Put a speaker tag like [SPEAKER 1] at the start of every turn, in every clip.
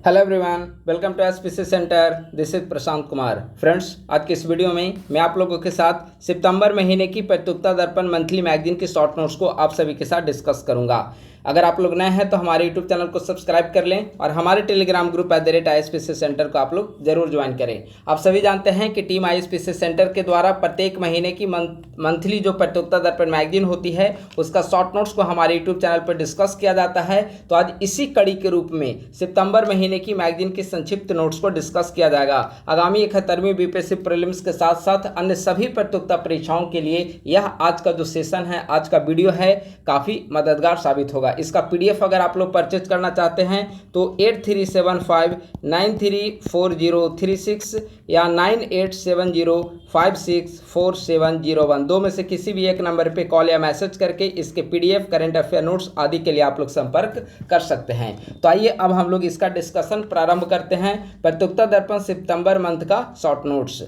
[SPEAKER 1] Hello everyone, welcome to SPC centre. This is Prashant Kumar. Friends, आज के इस वीडियो में मैं आप लोगों के साथ सितंबर महीने की प्रतियोगिता दर्पण मंथली मैगजीन की शॉर्ट नोट्स को आप सभी के साथ डिस्कस करूंगा। अगर आप लोग नए हैं तो हमारे यूट्यूब चैनल को सब्सक्राइब कर लें और हमारे टेलीग्राम ग्रुप @ISPC सेंटर को आप लोग जरूर ज्वाइन करें। आप सभी जानते हैं कि टीम ISPC सेंटर के द्वारा प्रत्येक महीने की मंथली जो प्रतियोगिता दर्पण मैगजीन होती है उसका शॉर्ट नोट्स को हमारे यूट्यूब चैनल पर डिस्कस किया जाता है। तो आज इसी कड़ी के रूप में सितंबर महीने की मैगजीन की संक्षिप्त नोट्स को डिस्कस किया जाएगा। आगामी 71वीं बीपीएससी प्रीलिम्स के साथ साथ अन्य सभी प्रतियोगिता परीक्षाओं के लिए यह आज का जो सेशन है, आज का वीडियो है, काफ़ी मददगार साबित होगा। इसका पीडीएफ अगर आप लोग परचेज करना चाहते हैं तो 8375934036 या 9870564701 दो में से किसी भी एक नंबर पे कॉल या मैसेज करके इसके पीडीएफ, करंट अफेयर नोट्स आदि के लिए आप लोग संपर्क कर सकते हैं। तो आइए अब हम लोग इसका डिस्कशन प्रारंभ करते हैं। प्रतियोगिता दर्पण सितंबर मंथ का शॉर्ट नोट्स।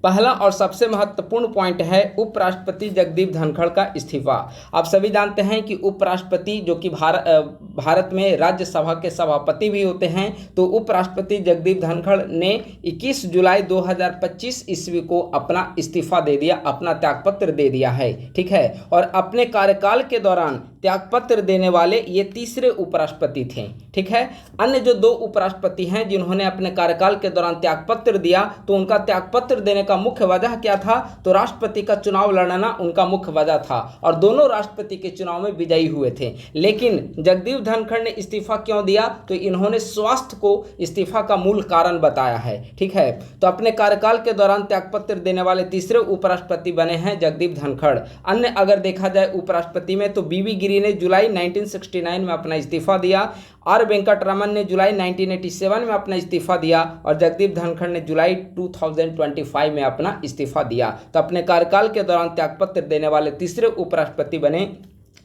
[SPEAKER 1] पहला और सबसे महत्वपूर्ण पॉइंट है उपराष्ट्रपति जगदीप धनखड़ का इस्तीफा। आप सभी जानते हैं कि उपराष्ट्रपति जो कि भारत में राज्यसभा के सभापति भी होते हैं, तो उपराष्ट्रपति जगदीप धनखड़ ने 21 जुलाई 2025 ईस्वी को अपना इस्तीफा दे दिया, अपना त्यागपत्र दे दिया है। ठीक है, और अपने कार्यकाल के दौरान त्यागपत्र देने वाले ये तीसरे उपराष्ट्रपति थे। ठीक है, अन्य जो दो उपराष्ट्रपति हैं जिन्होंने अपने कार्यकाल के दौरान त्यागपत्र दिया, तो उनका त्यागपत्र देने का मुख्य वजह क्या था? तो राष्ट्रपति का चुनाव लड़ना उनका मुख्य वजह था और दोनों राष्ट्रपति के चुनाव में विजयी हुए थे। लेकिन जगदीप धनखड़ ने इस्तीफा क्यों दिया? तो इन्होंने स्वास्थ्य को इस्तीफा का मूल कारण बताया है। ठीक है, तो अपने कार्यकाल के दौरान त्यागपत्र देने वाले तीसरे उपराष्ट्रपति बने हैं जगदीप धनखड़। अन्य अगर देखा जाए उपराष्ट्रपति में तो बीवी गिरी ने जुलाई 1969 में अपना इस्तीफा दिया, आर वेंकटरमन ने जुलाई 1987 में अपना इस्तीफा दिया और जगदीप धनखड़ ने जुलाई 2025 में अपना इस्तीफा दिया। तो अपने कार्यकाल के दौरान त्यागपत्र देने वाले तीसरे उपराष्ट्रपति बने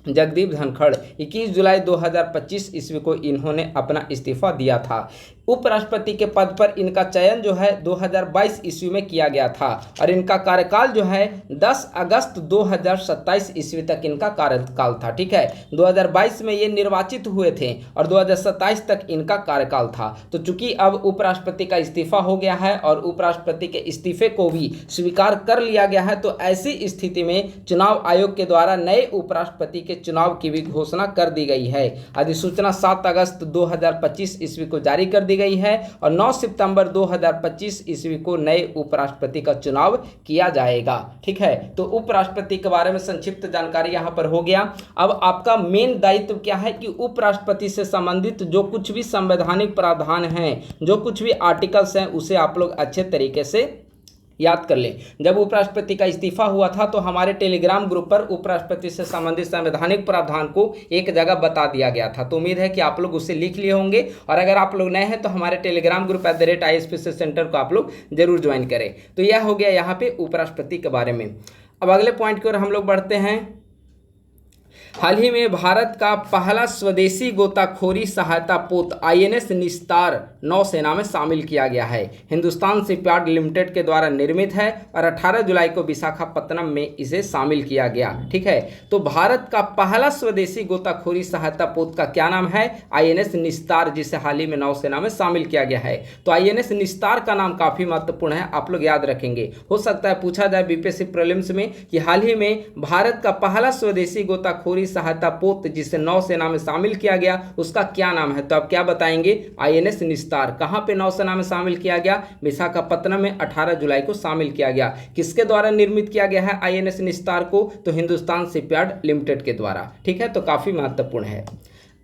[SPEAKER 1] जगदीप धनखड़। 21 जुलाई 2025 ईस्वी को इन्होंने अपना इस्तीफा दिया था। उपराष्ट्रपति के पद पर इनका चयन जो है 2022 ईस्वी में किया गया था और इनका कार्यकाल जो है 10 अगस्त 2027 ईस्वी तक इनका कार्यकाल था। ठीक है, 2022 में ये निर्वाचित हुए थे और 2027 तक इनका कार्यकाल था। तो चूंकि अब उपराष्ट्रपति का इस्तीफा हो गया है और उपराष्ट्रपति के इस्तीफे को भी स्वीकार कर लिया गया है, तो ऐसी स्थिति में चुनाव आयोग के द्वारा नए उपराष्ट्रपति के चुनाव की भी घोषणा कर दी गई है। अधिसूचना 7 अगस्त 2025 ईस्वी को जारी कर दी गई है और 9 सितंबर 2025 ईस्वी को नए उपराष्ट्रपति का चुनाव किया जाएगा। ठीक है, तो उपराष्ट्रपति के बारे में संक्षिप्त जानकारी यहां पर हो गया। अब आपका मेन दायित्व क्या है कि उपराष्ट्रपति से संबंधित जो कुछ भी संवैधानिक प्रावधान हैं, जो कुछ भी आर्टिकल्स हैं, उसे आप लोग अच्छे तरीके से याद कर लें। जब उपराष्ट्रपति का इस्तीफा हुआ था तो हमारे टेलीग्राम ग्रुप पर उपराष्ट्रपति से संबंधित संवैधानिक प्रावधान को एक जगह बता दिया गया था। तो उम्मीद है कि आप लोग उसे लिख लिए होंगे और अगर आप लोग नए हैं तो हमारे टेलीग्राम ग्रुप @ISPC सेंटर को आप लोग जरूर ज्वाइन करें। तो यह हो गया यहाँ पे उपराष्ट्रपति के बारे में। अब अगले पॉइंट की ओर हम लोग बढ़ते हैं। हाल ही में भारत का पहला स्वदेशी गोताखोरी सहायता पोत INS निस्तार नौसेना में शामिल किया गया है। हिंदुस्तान शिपयार्ड लिमिटेड के द्वारा निर्मित है और 18 जुलाई को विशाखापत्तनम में इसे शामिल किया गया। ठीक है, तो भारत का पहला स्वदेशी गोताखोरी सहायता पोत का क्या नाम है? INS निस्तार, जिसे हाल ही में नौसेना में शामिल किया गया है। तो INS निस्तार का नाम काफी महत्वपूर्ण है, आप लोग याद रखेंगे। हो सकता है पूछा जाए बीपीएससी प्रीलिम्स में कि हाल ही में भारत का पहला स्वदेशी गोताखोरी सहायता पोत जिसे नौसेना में शामिल किया गया उसका क्या नाम है? तो आप क्या बताएंगे? INS निस्तार। कहां पे नौसेना में शामिल किया गया? विशाखापत्तनम में 18 जुलाई को शामिल किया गया। किसके द्वारा निर्मित किया गया है INS निस्तार को? तो हिंदुस्तान शिपयार्ड लिमिटेड के द्वारा। ठीक है, तो काफी महत्वपूर्ण है।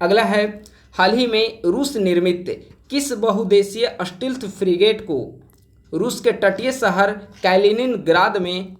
[SPEAKER 1] अगला है, हाल ही में रूस निर्मित किस बहुउद्देशीय स्टील्थ फ्रिगेट को रूस के तटीय शहर कैलिनिनग्राद में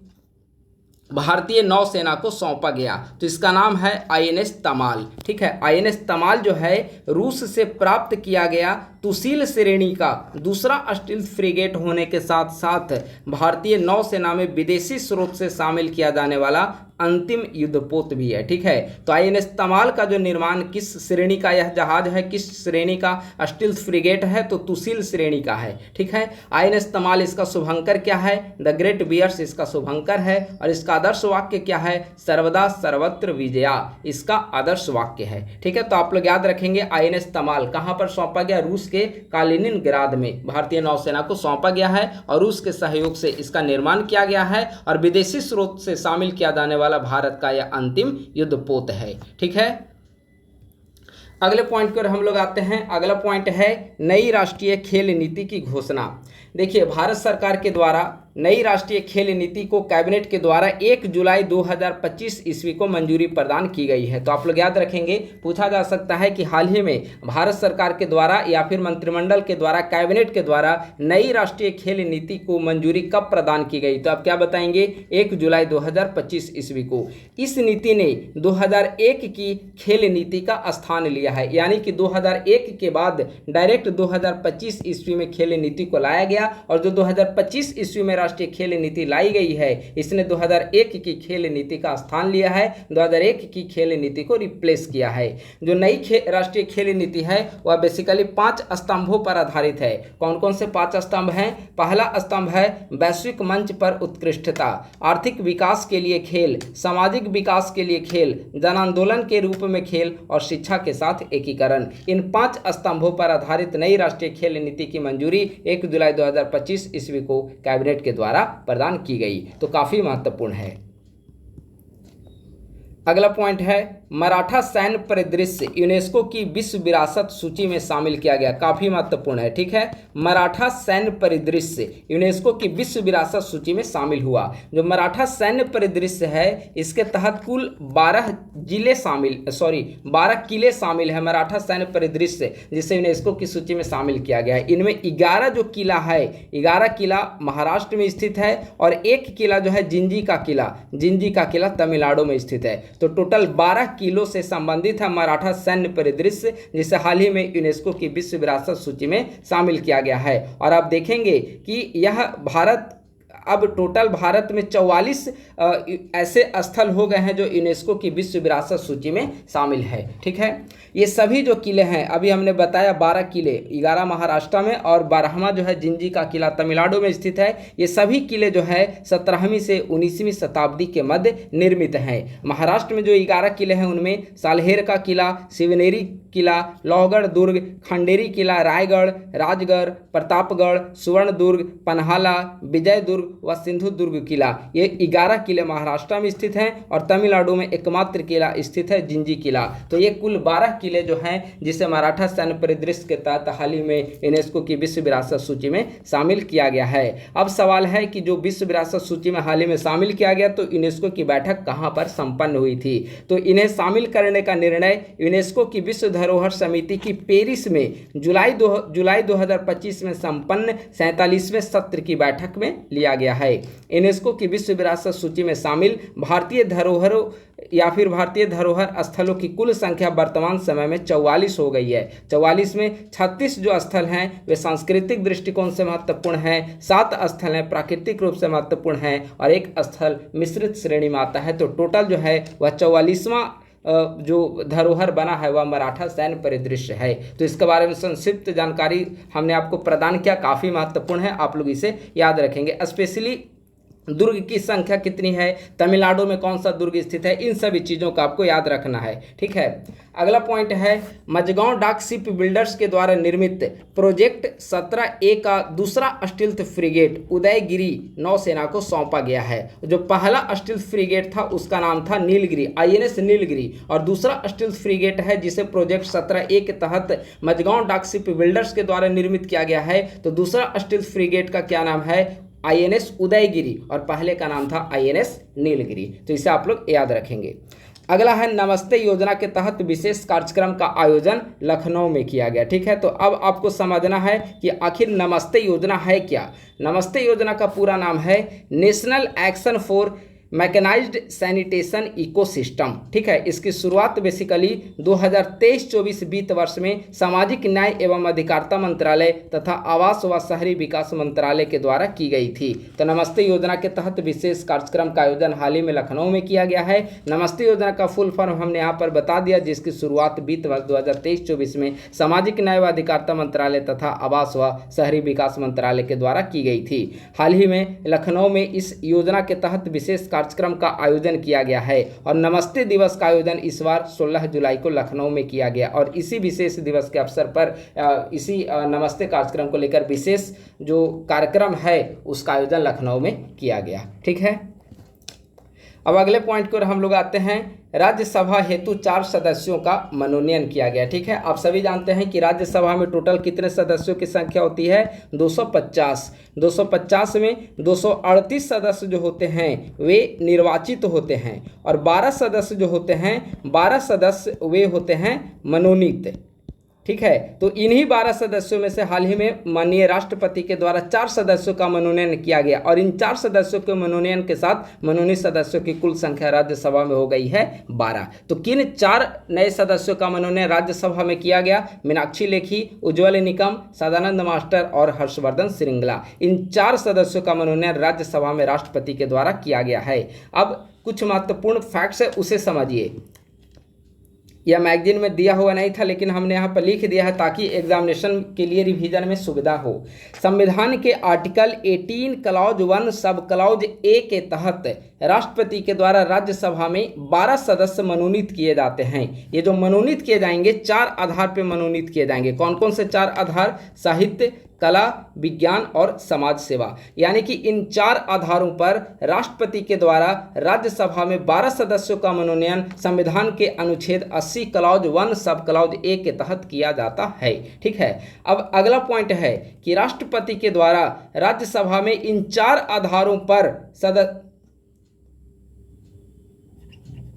[SPEAKER 1] भारतीय नौसेना को सौंपा गया? तो इसका नाम है INS तमाल। ठीक है, INS तमाल जो है रूस से प्राप्त किया गया तुसील श्रेणी का दूसरा स्टील्थ फ्रिगेट होने के साथ साथ भारतीय नौसेना में विदेशी स्रोत से शामिल किया जाने वाला अंतिम युद्धपोत भी है। ठीक है, तो आईएनएस तमाल का जो निर्माण किस श्रेणी का यह जहाज है, किस श्रेणी का स्टील्थ फ्रिगेट है, तो तुसील श्रेणी का है। ठीक है, आईएनएस तमाल इसका शुभंकर क्या है, द ग्रेट बियर्स इसका शुभंकर है, और इसका आदर्श वाक्य क्या है, सर्वदा सर्वत्र विजया इसका आदर्श वाक्य है। ठीक है, तो आप लोग याद रखेंगे आईएनएस तमाल कहां पर सौंपा गया, रूस के कालिनिनग्राद में भारतीय नौसेना को सौंपा गया है और रूस के सहयोग से इसका निर्माण किया गया है और विदेशी स्रोत से शामिल किया जाने वाला भारत का यह अंतिम युद्धपोत है। ठीक है, अगले पॉइंट पर हम लोग आते हैं। अगला पॉइंट है नई राष्ट्रीय खेल नीति की घोषणा। देखिए, भारत सरकार के द्वारा नई राष्ट्रीय खेल नीति को कैबिनेट के द्वारा 1 जुलाई 2025 ईस्वी को मंजूरी प्रदान की गई है। तो आप लोग याद रखेंगे, पूछा जा सकता है कि हाल ही में भारत सरकार के द्वारा या फिर मंत्रिमंडल के द्वारा, कैबिनेट के द्वारा नई राष्ट्रीय खेल नीति को मंजूरी कब प्रदान की गई, तो आप क्या बताएंगे, 1 जुलाई 2025 ईस्वी को। इस नीति ने 2001 की खेल नीति का स्थान लिया है, यानी कि 2001 के बाद डायरेक्ट 2025 ईस्वी में खेल नीति को लाया गया, और जो 2025 ईस्वी में राष्ट्रीय खेल नीति लाई गई है, इसने 2001 की खेल नीति का स्थान लिया है, 2001 की खेल नीति को रिप्लेस किया है। जो नई राष्ट्रीय खेल नीति है वह बेसिकली 5 स्तंभों पर आधारित है। कौन कौन से 5 स्तंभ हैं? पहला स्तंभ है वैश्विक मंच पर उत्कृष्टता, आर्थिक विकास के लिए खेल, सामाजिक विकास के लिए खेल, जन आंदोलन के रूप में खेल और शिक्षा के साथ एकीकरण। इन 5 स्तंभों पर आधारित नई राष्ट्रीय खेल नीति की मंजूरी 1 जुलाई 2025 ईस्वी को कैबिनेट के द्वारा प्रदान की गई, तो काफी महत्वपूर्ण है। अगला पॉइंट है मराठा सैन्य परिदृश्य यूनेस्को की विश्व विरासत सूची में शामिल किया गया, काफी महत्वपूर्ण है। ठीक है, मराठा सैन्य परिदृश्य यूनेस्को की विश्व विरासत सूची में शामिल हुआ। जो मराठा सैन्य परिदृश्य है, इसके तहत कुल 12 किले शामिल है मराठा सैन्य परिदृश्य, जिसे यूनेस्को की सूची में शामिल किया गया है। इनमें 11 जो किला है, 11 किला महाराष्ट्र में स्थित है और 1 किला जो है जिंजी का किला तमिलनाडु में स्थित है। तो टोटल 12 किलों से संबंधित है मराठा सैन्य परिदृश्य, जिसे हाल ही में यूनेस्को की विश्व विरासत सूची में शामिल किया गया है। और आप देखेंगे कि यह अब टोटल भारत में 44 ऐसे स्थल हो गए हैं जो यूनेस्को की विश्व विरासत सूची में शामिल है। ठीक है, ये सभी जो किले हैं, अभी हमने बताया 12 किले, 11 महाराष्ट्र में और 12वां जो है जिंजी का किला तमिलनाडु में स्थित है। ये सभी किले जो है 17वीं से 19वीं शताब्दी के मध्य निर्मित हैं। महाराष्ट्र में जो 11 किले हैं उनमें सालहेर का किला, शिवनेरी किला, लोहगढ़ दुर्ग, खंडेरी किला, रायगढ़, राजगढ़, प्रतापगढ़, सुवर्ण दुर्ग, पन्हाला, विजय दुर्ग व सिंधु दुर्ग किला, ये 11 किले महाराष्ट्र में स्थित हैं और तमिलनाडु में एकमात्र किला स्थित है जिंजी किला। तो ये कुल 12 किले जो हैं जिसे मराठा सैन्य परिदृश्य के तहत हाल ही में यूनेस्को की विश्व विरासत सूची में शामिल किया गया है। अब सवाल है कि जो विश्व विरासत सूची में हाल ही में शामिल किया गया, तो यूनेस्को की बैठक कहाँ पर संपन्न हुई थी? तो इन्हें शामिल करने का निर्णय यूनेस्को की विश्व धरोहर समिति की पेरिस में जुलाई 2025 में संपन्न 47वें सत्र की बैठक में लिया गया है। यूनेस्को की विश्व विरासत सूची में शामिल भारतीय धरोहरों या फिर भारतीय धरोहर स्थलों की कुल संख्या वर्तमान समय में 44 हो गई है। 44 में 36 जो स्थल हैं वे सांस्कृतिक दृष्टिकोण से महत्वपूर्ण हैं, 7 स्थल हैं प्राकृतिक रूप से महत्वपूर्ण हैं और 1 स्थल मिश्रित श्रेणी में आता है। तो टोटल जो है वह 44वां जो धरोहर बना है वह मराठा सैन्य परिदृश्य है। तो इसके बारे में संक्षिप्त जानकारी हमने आपको प्रदान किया, काफ़ी महत्वपूर्ण है, आप लोग इसे याद रखेंगे। स्पेशली दुर्ग की संख्या कितनी है, तमिलनाडु में कौन सा दुर्ग स्थित है, इन सभी चीज़ों का आपको याद रखना है। ठीक है, अगला पॉइंट है मझगांव डाक शिप बिल्डर्स के द्वारा निर्मित प्रोजेक्ट 17A का दूसरा स्टील्थ फ्रिगेट उदयगिरी नौसेना को सौंपा गया है। जो पहला स्टील्थ फ्रिगेट था उसका नाम था नीलगिरी, INS नीलगिरी, और दूसरा स्टील्थ फ्रिगेट है जिसे प्रोजेक्ट 17A के तहत मझगांव डाक शिप बिल्डर्स के द्वारा निर्मित किया गया है। तो दूसरा स्टील्थ फ्रिगेट का क्या नाम है? INS उदयगिरी, और पहले का नाम था INS नीलगिरी। तो इसे आप लोग याद रखेंगे। अगला है नमस्ते योजना के तहत विशेष कार्यक्रम का आयोजन लखनऊ में किया गया। ठीक है, तो अब आपको समझना है कि आखिर नमस्ते योजना है क्या। नमस्ते योजना का पूरा नाम है national action for mechanised sanitation ecosystem, ठीक है। इसकी शुरुआत बेसिकली 2023-24 वित्त वर्ष में सामाजिक न्याय एवं अधिकारिता मंत्रालय तथा आवास व शहरी विकास मंत्रालय के द्वारा की गई थी। तो नमस्ते योजना के तहत विशेष कार्यक्रम का आयोजन हाल ही में लखनऊ में किया गया है। नमस्ते योजना का फुल फॉर्म हमने यहाँ पर बता दिया, जिसकी शुरुआत वित्त वर्ष 2023-24 में सामाजिक न्याय व अधिकारिता मंत्रालय तथा आवास व शहरी विकास मंत्रालय के द्वारा की गई थी। हाल ही में लखनऊ में इस योजना के तहत विशेष कार्यक्रम का आयोजन किया गया है और नमस्ते दिवस का आयोजन इस बार 16 जुलाई को लखनऊ में किया गया और इसी विशेष दिवस के अवसर पर इसी नमस्ते कार्यक्रम को लेकर विशेष जो कार्यक्रम है उसका आयोजन लखनऊ में किया गया, ठीक है। अब अगले पॉइंट की ओर हम लोग आते हैं। राज्यसभा हेतु 4 सदस्यों का मनोनयन किया गया, ठीक है। आप सभी जानते हैं कि राज्यसभा में टोटल कितने सदस्यों की संख्या होती है? 250। 250 में 238 सदस्य जो होते हैं वे निर्वाचित होते हैं और 12 सदस्य जो होते हैं 12 सदस्य वे होते हैं मनोनीत, ठीक है। तो इन्हीं 12 सदस्यों में से हाल ही में माननीय राष्ट्रपति के द्वारा 4 सदस्यों का मनोनयन किया गया और इन 4 सदस्यों के मनोनयन के साथ मनोनीत सदस्यों की कुल संख्या राज्यसभा में हो गई है 12। तो किन 4 नए सदस्यों का मनोनयन राज्यसभा में किया गया? मीनाक्षी लेखी, उज्ज्वल निकम, सदानंद मास्टर और हर्षवर्धन श्रृंगला। इन 4 सदस्यों का मनोनयन राज्यसभा में राष्ट्रपति के द्वारा किया गया है। अब कुछ महत्वपूर्ण फैक्ट्स है उसे समझिए। यह मैगजीन में दिया हुआ नहीं था लेकिन हमने यहाँ पर लिख दिया है ताकि एग्जामिनेशन के लिए रिवीजन में सुविधा हो। संविधान के article 18 clause 1 sub clause A के तहत राष्ट्रपति के द्वारा राज्यसभा में 12 सदस्य मनोनीत किए जाते हैं। ये जो मनोनीत किए जाएंगे 4 आधार पर मनोनीत किए जाएंगे। कौन कौन से 4 आधार? साहित्य, कला, विज्ञान और समाज सेवा। यानी कि इन 4 आधारों पर राष्ट्रपति के द्वारा राज्यसभा में 12 सदस्यों का मनोनयन संविधान के अनुच्छेद 80 क्लॉज 1 सब क्लॉज ए के तहत किया जाता है, ठीक है। अब अगला पॉइंट है कि राष्ट्रपति के द्वारा राज्यसभा में इन 4 आधारों पर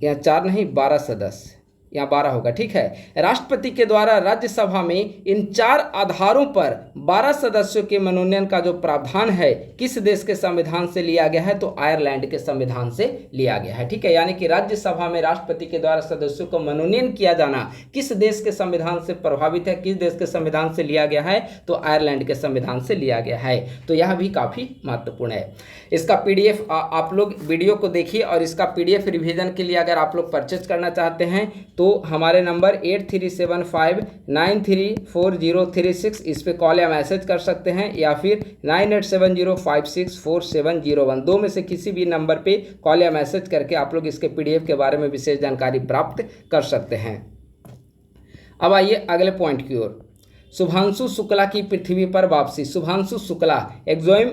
[SPEAKER 1] यहाँ 4 नहीं 12 सदस्य, यहाँ 12 होगा, ठीक है। राष्ट्रपति के द्वारा राज्यसभा में इन 4 आधारों पर 12 सदस्यों के मनोनयन का जो प्रावधान है किस देश के संविधान से लिया गया है? तो आयरलैंड के संविधान से लिया गया है, ठीक है। यानी कि राज्यसभा में राष्ट्रपति के द्वारा सदस्यों को मनोनयन किया जाना किस देश के संविधान से प्रभावित है, किस देश के संविधान से लिया गया है? तो आयरलैंड के संविधान से लिया गया है। तो यह भी काफ़ी महत्वपूर्ण है। इसका पीडीएफ आप लोग वीडियो को देखिए और इसका पीडीएफ रिवीजन के लिए अगर आप लोग परचेज करना चाहते हैं तो हमारे नंबर 8375934036 इस पे कॉल या मैसेज कर सकते हैं या फिर 9870564701 दो में से किसी भी नंबर पे कॉल या मैसेज करके आप लोग इसके पीडीएफ के बारे में विशेष जानकारी प्राप्त कर सकते हैं। अब आइए अगले पॉइंट की ओर। शुभांशु शुक्ला की पृथ्वी पर वापसी। शुभांशु शुक्ला एग्जाम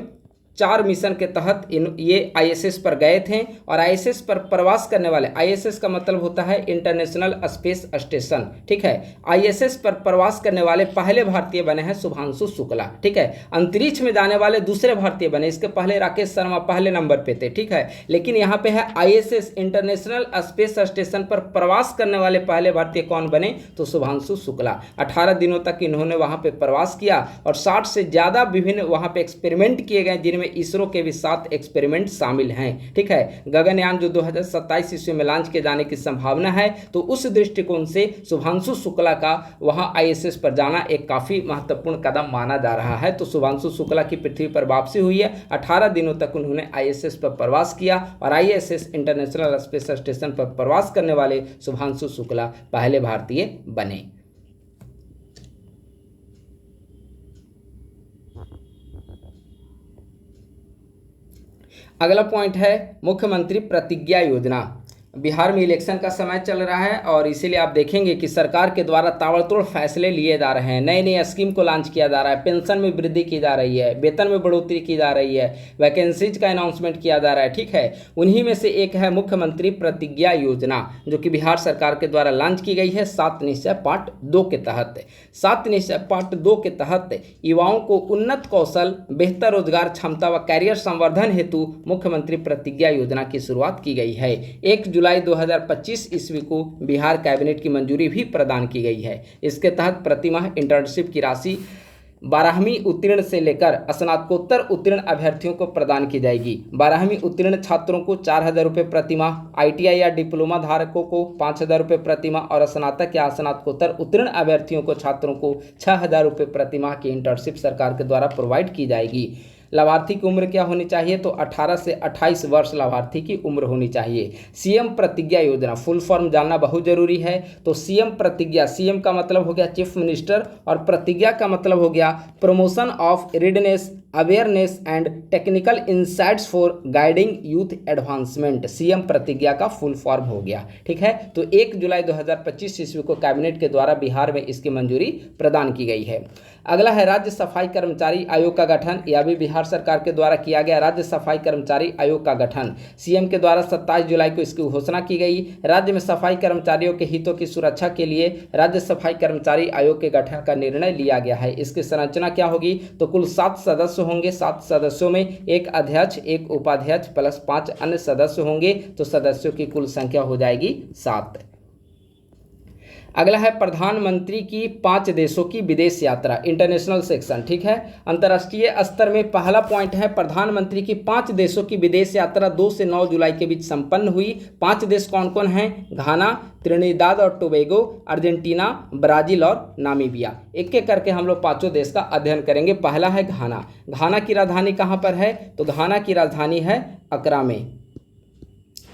[SPEAKER 1] 4 मिशन के तहत ये आईएसएस पर गए थे और आईएसएस पर प्रवास करने वाले, आईएसएस का मतलब होता है इंटरनेशनल स्पेस स्टेशन, ठीक है। आईएसएस पर प्रवास करने वाले पहले भारतीय बने हैं शुभांशु शुक्ला, ठीक है। अंतरिक्ष में जाने वाले दूसरे भारतीय बने, इसके पहले राकेश शर्मा पहले नंबर पे थे, ठीक है। लेकिन यहाँ पे है आईएसएस इंटरनेशनल स्पेस स्टेशन पर प्रवास करने वाले पहले भारतीय कौन बने? तो शुभांशु शुक्ला। 18 दिनों तक इन्होंने वहाँ पे प्रवास किया और 60 से ज़्यादा विभिन्न वहाँ पे एक्सपेरिमेंट किए गए जिनमें इसरो के भी 7 एक्सपेरिमेंट शामिल हैं, ठीक है। गगनयान जो 2027 ईस्वी में लॉन्च किए जाने की संभावना है, तो उस दृष्टिकोण से शुभांशु शुक्ला का वहां आईएसएस पर जाना एक काफी महत्वपूर्ण कदम माना जा रहा है। तो शुभांशु शुक्ला की पृथ्वी पर वापसी हुई है। 18 दिनों तक उन्होंने आईएसएस पर प्रवास किया और आईएसएस इंटरनेशनल स्पेस स्टेशन पर प्रवास करने वाले शुभांशु शुक्ला पहले भारतीय बने। अगला पॉइंट है मुख्यमंत्री प्रतिज्ञा योजना। बिहार में इलेक्शन का समय चल रहा है और इसीलिए आप देखेंगे कि सरकार के द्वारा ताबड़तोड़ फैसले लिए जा रहे हैं। नए नए स्कीम को लॉन्च किया जा रहा है, पेंशन में वृद्धि की जा रही है, वेतन में बढ़ोतरी की जा रही है, वैकेंसीज का अनाउंसमेंट किया जा रहा है, ठीक है। उन्हीं में से एक है मुख्यमंत्री प्रतिज्ञा योजना जो कि बिहार सरकार के द्वारा लॉन्च की गई है 7 निश्चय पार्ट 2 के तहत। 7 निश्चय पार्ट 2 के तहत युवाओं को उन्नत कौशल, बेहतर रोजगार क्षमता व कैरियर संवर्धन हेतु मुख्यमंत्री प्रतिज्ञा योजना की शुरुआत की गई है। 1 जुलाई 2025 ईस्वी को बिहार कैबिनेट की मंजूरी भी प्रदान की गई है। इसके तहत प्रतिमाह इंटर्नशिप की राशि 12वीं उत्तीर्ण से लेकर स्नातकोत्तर उत्तीर्ण अभ्यर्थियों को प्रदान की जाएगी। 12वीं उत्तीर्ण छात्रों को 4,000 रुपये प्रतिमाह, ITI या डिप्लोमा धारकों को 5,000 रुपये प्रतिमाह और स्नातक या स्नातकोत्तर उत्तीर्ण अभ्यर्थियों को छात्रों को 6,000 रुपये प्रतिमाह की इंटर्नशिप सरकार के द्वारा प्रोवाइड की जाएगी। लाभार्थी की उम्र क्या होनी चाहिए? तो 18 से 28 वर्ष लाभार्थी की उम्र होनी चाहिए। सीएम प्रतिज्ञा योजना फुल फॉर्म जानना बहुत जरूरी है। तो सीएम प्रतिज्ञा, सीएम का मतलब हो गया चीफ मिनिस्टर और प्रतिज्ञा का मतलब हो गया promotion of readiness, awareness and technical insights for guiding youth advancement. CM Pratigya का फुल फॉर्म हो गया। ठीक है, तो 1 जुलाई 2025 ईस्वी को कैबिनेट के द्वारा बिहार में इसकी मंजूरी प्रदान की गई है। अगला है राज्य सफाई कर्मचारी आयोग का गठन। यह भी बिहार सरकार के द्वारा किया गया राज्य सफाई कर्मचारी आयोग का गठन। सीएम के द्वारा 27 जुलाई को इसकी घोषणा की गई। राज्य में सफाई कर्मचारियों के हितों की सुरक्षा के लिए राज्य सफाई कर्मचारी आयोग के गठन का निर्णय लिया गया है। इसकी संरचना क्या होगी? तो कुल 7 सदस्य होंगे। 7 सदस्यों में एक अध्यक्ष, एक उपाध्यक्ष प्लस 5 अन्य सदस्य होंगे। तो सदस्यों की कुल संख्या हो जाएगी 7। अगला है प्रधानमंत्री की 5 देशों की विदेश यात्रा, इंटरनेशनल सेक्शन। ठीक है, अंतर्राष्ट्रीय स्तर में पहला पॉइंट है प्रधानमंत्री की 5 देशों की विदेश यात्रा 2 से 9 जुलाई के बीच संपन्न हुई। 5 देश कौन कौन हैं? घाना, त्रिनिदाद और टोबैगो, अर्जेंटीना, ब्राजील और नामीबिया। एक एक करके हम लोग 5 देश का अध्ययन करेंगे। पहला है घाना। घाना की राजधानी कहाँ पर है? तो घाना की राजधानी है अकरा में।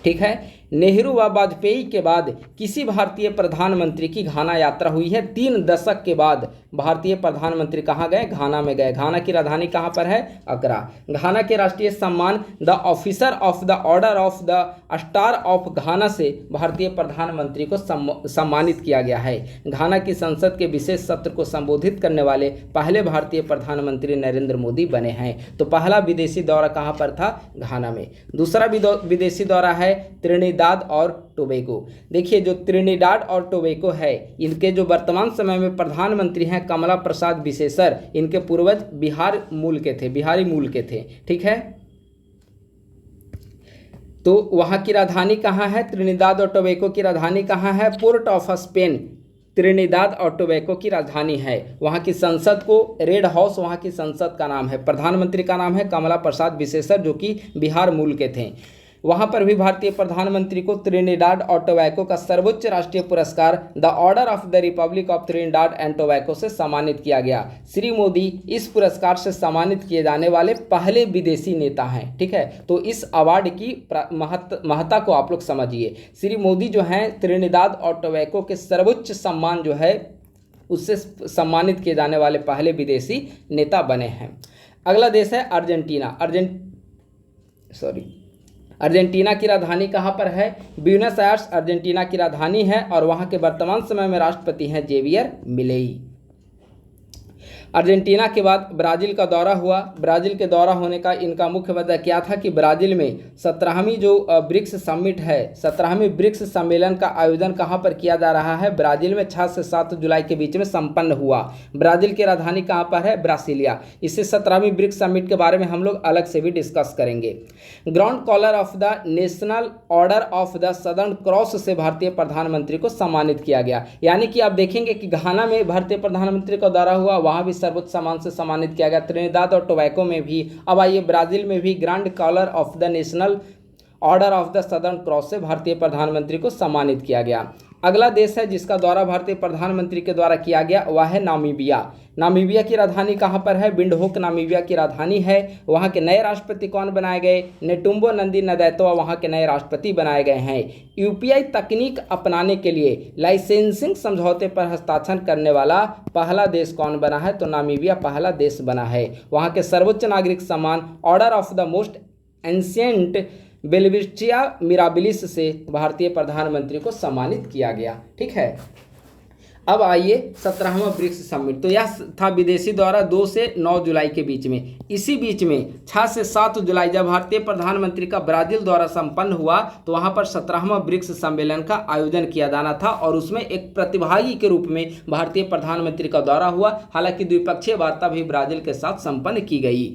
[SPEAKER 1] ठीक है, नेहरू व वाजपेयी के बाद किसी भारतीय प्रधानमंत्री की घाना यात्रा हुई है। 3 दशक के बाद भारतीय प्रधानमंत्री कहाँ गए? घाना में गए। घाना की राजधानी कहाँ पर है? अकरा। घाना के राष्ट्रीय सम्मान the officer of the order of the star of घाना से भारतीय प्रधानमंत्री को सम्मानित किया गया है। घाना की संसद के विशेष सत्र को संबोधित करने वाले पहले भारतीय प्रधानमंत्री नरेंद्र मोदी बने हैं। तो पहला विदेशी दौरा कहाँ पर था? घाना में। दूसरा विदेशी दौरा है त्रिनिदाद और टोबैगो। देखिए, जो त्रिनिदाद और टोबैगो है, इनके जो वर्तमान समय में प्रधानमंत्री हैं कमला प्रसाद विशेषर, इनके पूर्वज बिहारी मूल के थे। ठीक है, तो वहां की राजधानी कहाँ है? त्रिनिदाद और टोबैगो की राजधानी कहाँ है? पोर्ट ऑफ स्पेन त्रिनिदाद और टोबैगो की राजधानी है। वहाँ की संसद को रेड हाउस, वहाँ की संसद का नाम है। प्रधानमंत्री का नाम है कमला प्रसाद विशेषर, जो कि बिहार मूल के थे। वहाँ पर भी भारतीय प्रधानमंत्री को त्रिनिदाद और टोबैगो का सर्वोच्च राष्ट्रीय पुरस्कार the order of the Republic of Trinidad and Tobago से सम्मानित किया गया। श्री मोदी इस पुरस्कार से सम्मानित किए जाने वाले पहले विदेशी नेता हैं। ठीक है, तो इस अवार्ड की महत्ता को आप लोग समझिए। श्री मोदी जो हैं त्रिनिदाद और टोबैगो के सर्वोच्च सम्मान जो है उससे सम्मानित किए जाने वाले पहले विदेशी नेता बने हैं। अगला देश है अर्जेंटीना। अर्जेंटीना की राजधानी कहाँ पर है? ब्यूनस आयर्स अर्जेंटीना की राजधानी है और वहाँ के वर्तमान समय में राष्ट्रपति हैं जेवियर मिलेई। अर्जेंटीना के बाद ब्राज़ील का दौरा हुआ। ब्राज़ील के दौरा होने का इनका मुख्य वजह क्या था कि ब्राज़ील में 17वीं जो ब्रिक्स समिट है, 17वीं ब्रिक्स सम्मेलन का आयोजन कहाँ पर किया जा रहा है? ब्राज़ील में 6 से 7 जुलाई के बीच में संपन्न हुआ। ब्राज़ील की राजधानी कहाँ पर है? ब्रासिलिया। इससे 17वीं ब्रिक्स समिट के बारे में हम लोग अलग से भी डिस्कस करेंगे। Grand Collar of the National Order of the Southern Cross से भारतीय प्रधानमंत्री को सम्मानित किया गया। यानी कि आप देखेंगे कि घाना में भारतीय प्रधानमंत्री का दौरा हुआ, वहाँ भी सर्वोच्च सम्मान से सम्मानित किया गया। त्रिनिदाद और टोबैगो में भी। अब आइए ब्राजील में भी Grand Collar of the National Order of the Southern Cross से भारतीय प्रधानमंत्री को सम्मानित किया गया। अगला देश है जिसका दौरा भारतीय प्रधानमंत्री के द्वारा किया गया, वह है नामीबिया। नामीबिया की राजधानी कहाँ पर है? विंडहोक नामीबिया की राजधानी है। वहाँ के नए राष्ट्रपति कौन बनाए गए? नेटुम्बो नंदी नदैतोवा वहाँ के नए राष्ट्रपति बनाए गए हैं। यूपीआई तकनीक अपनाने के लिए लाइसेंसिंग समझौते पर हस्ताक्षर करने वाला पहला देश कौन बना है? तो नामीबिया पहला देश बना है। वहाँ के सर्वोच्च नागरिक सम्मान order of the most ancient बेल्विस्टिया मिराबिलिस से भारतीय प्रधानमंत्री को सम्मानित किया गया। ठीक है, अब आइए 17वां ब्रिक्स समिट। तो यह था विदेशी दौरा 2 से 9 जुलाई के बीच में। इसी बीच में 6 से 7 जुलाई जब भारतीय प्रधानमंत्री का ब्राजील दौरा संपन्न हुआ तो वहां पर 17वां ब्रिक्स सम्मेलन का आयोजन किया जाना था और उसमें एक प्रतिभागी के रूप में भारतीय प्रधानमंत्री का दौरा हुआ। हालांकि द्विपक्षीय वार्ता भी ब्राजील के साथ संपन्न की गई।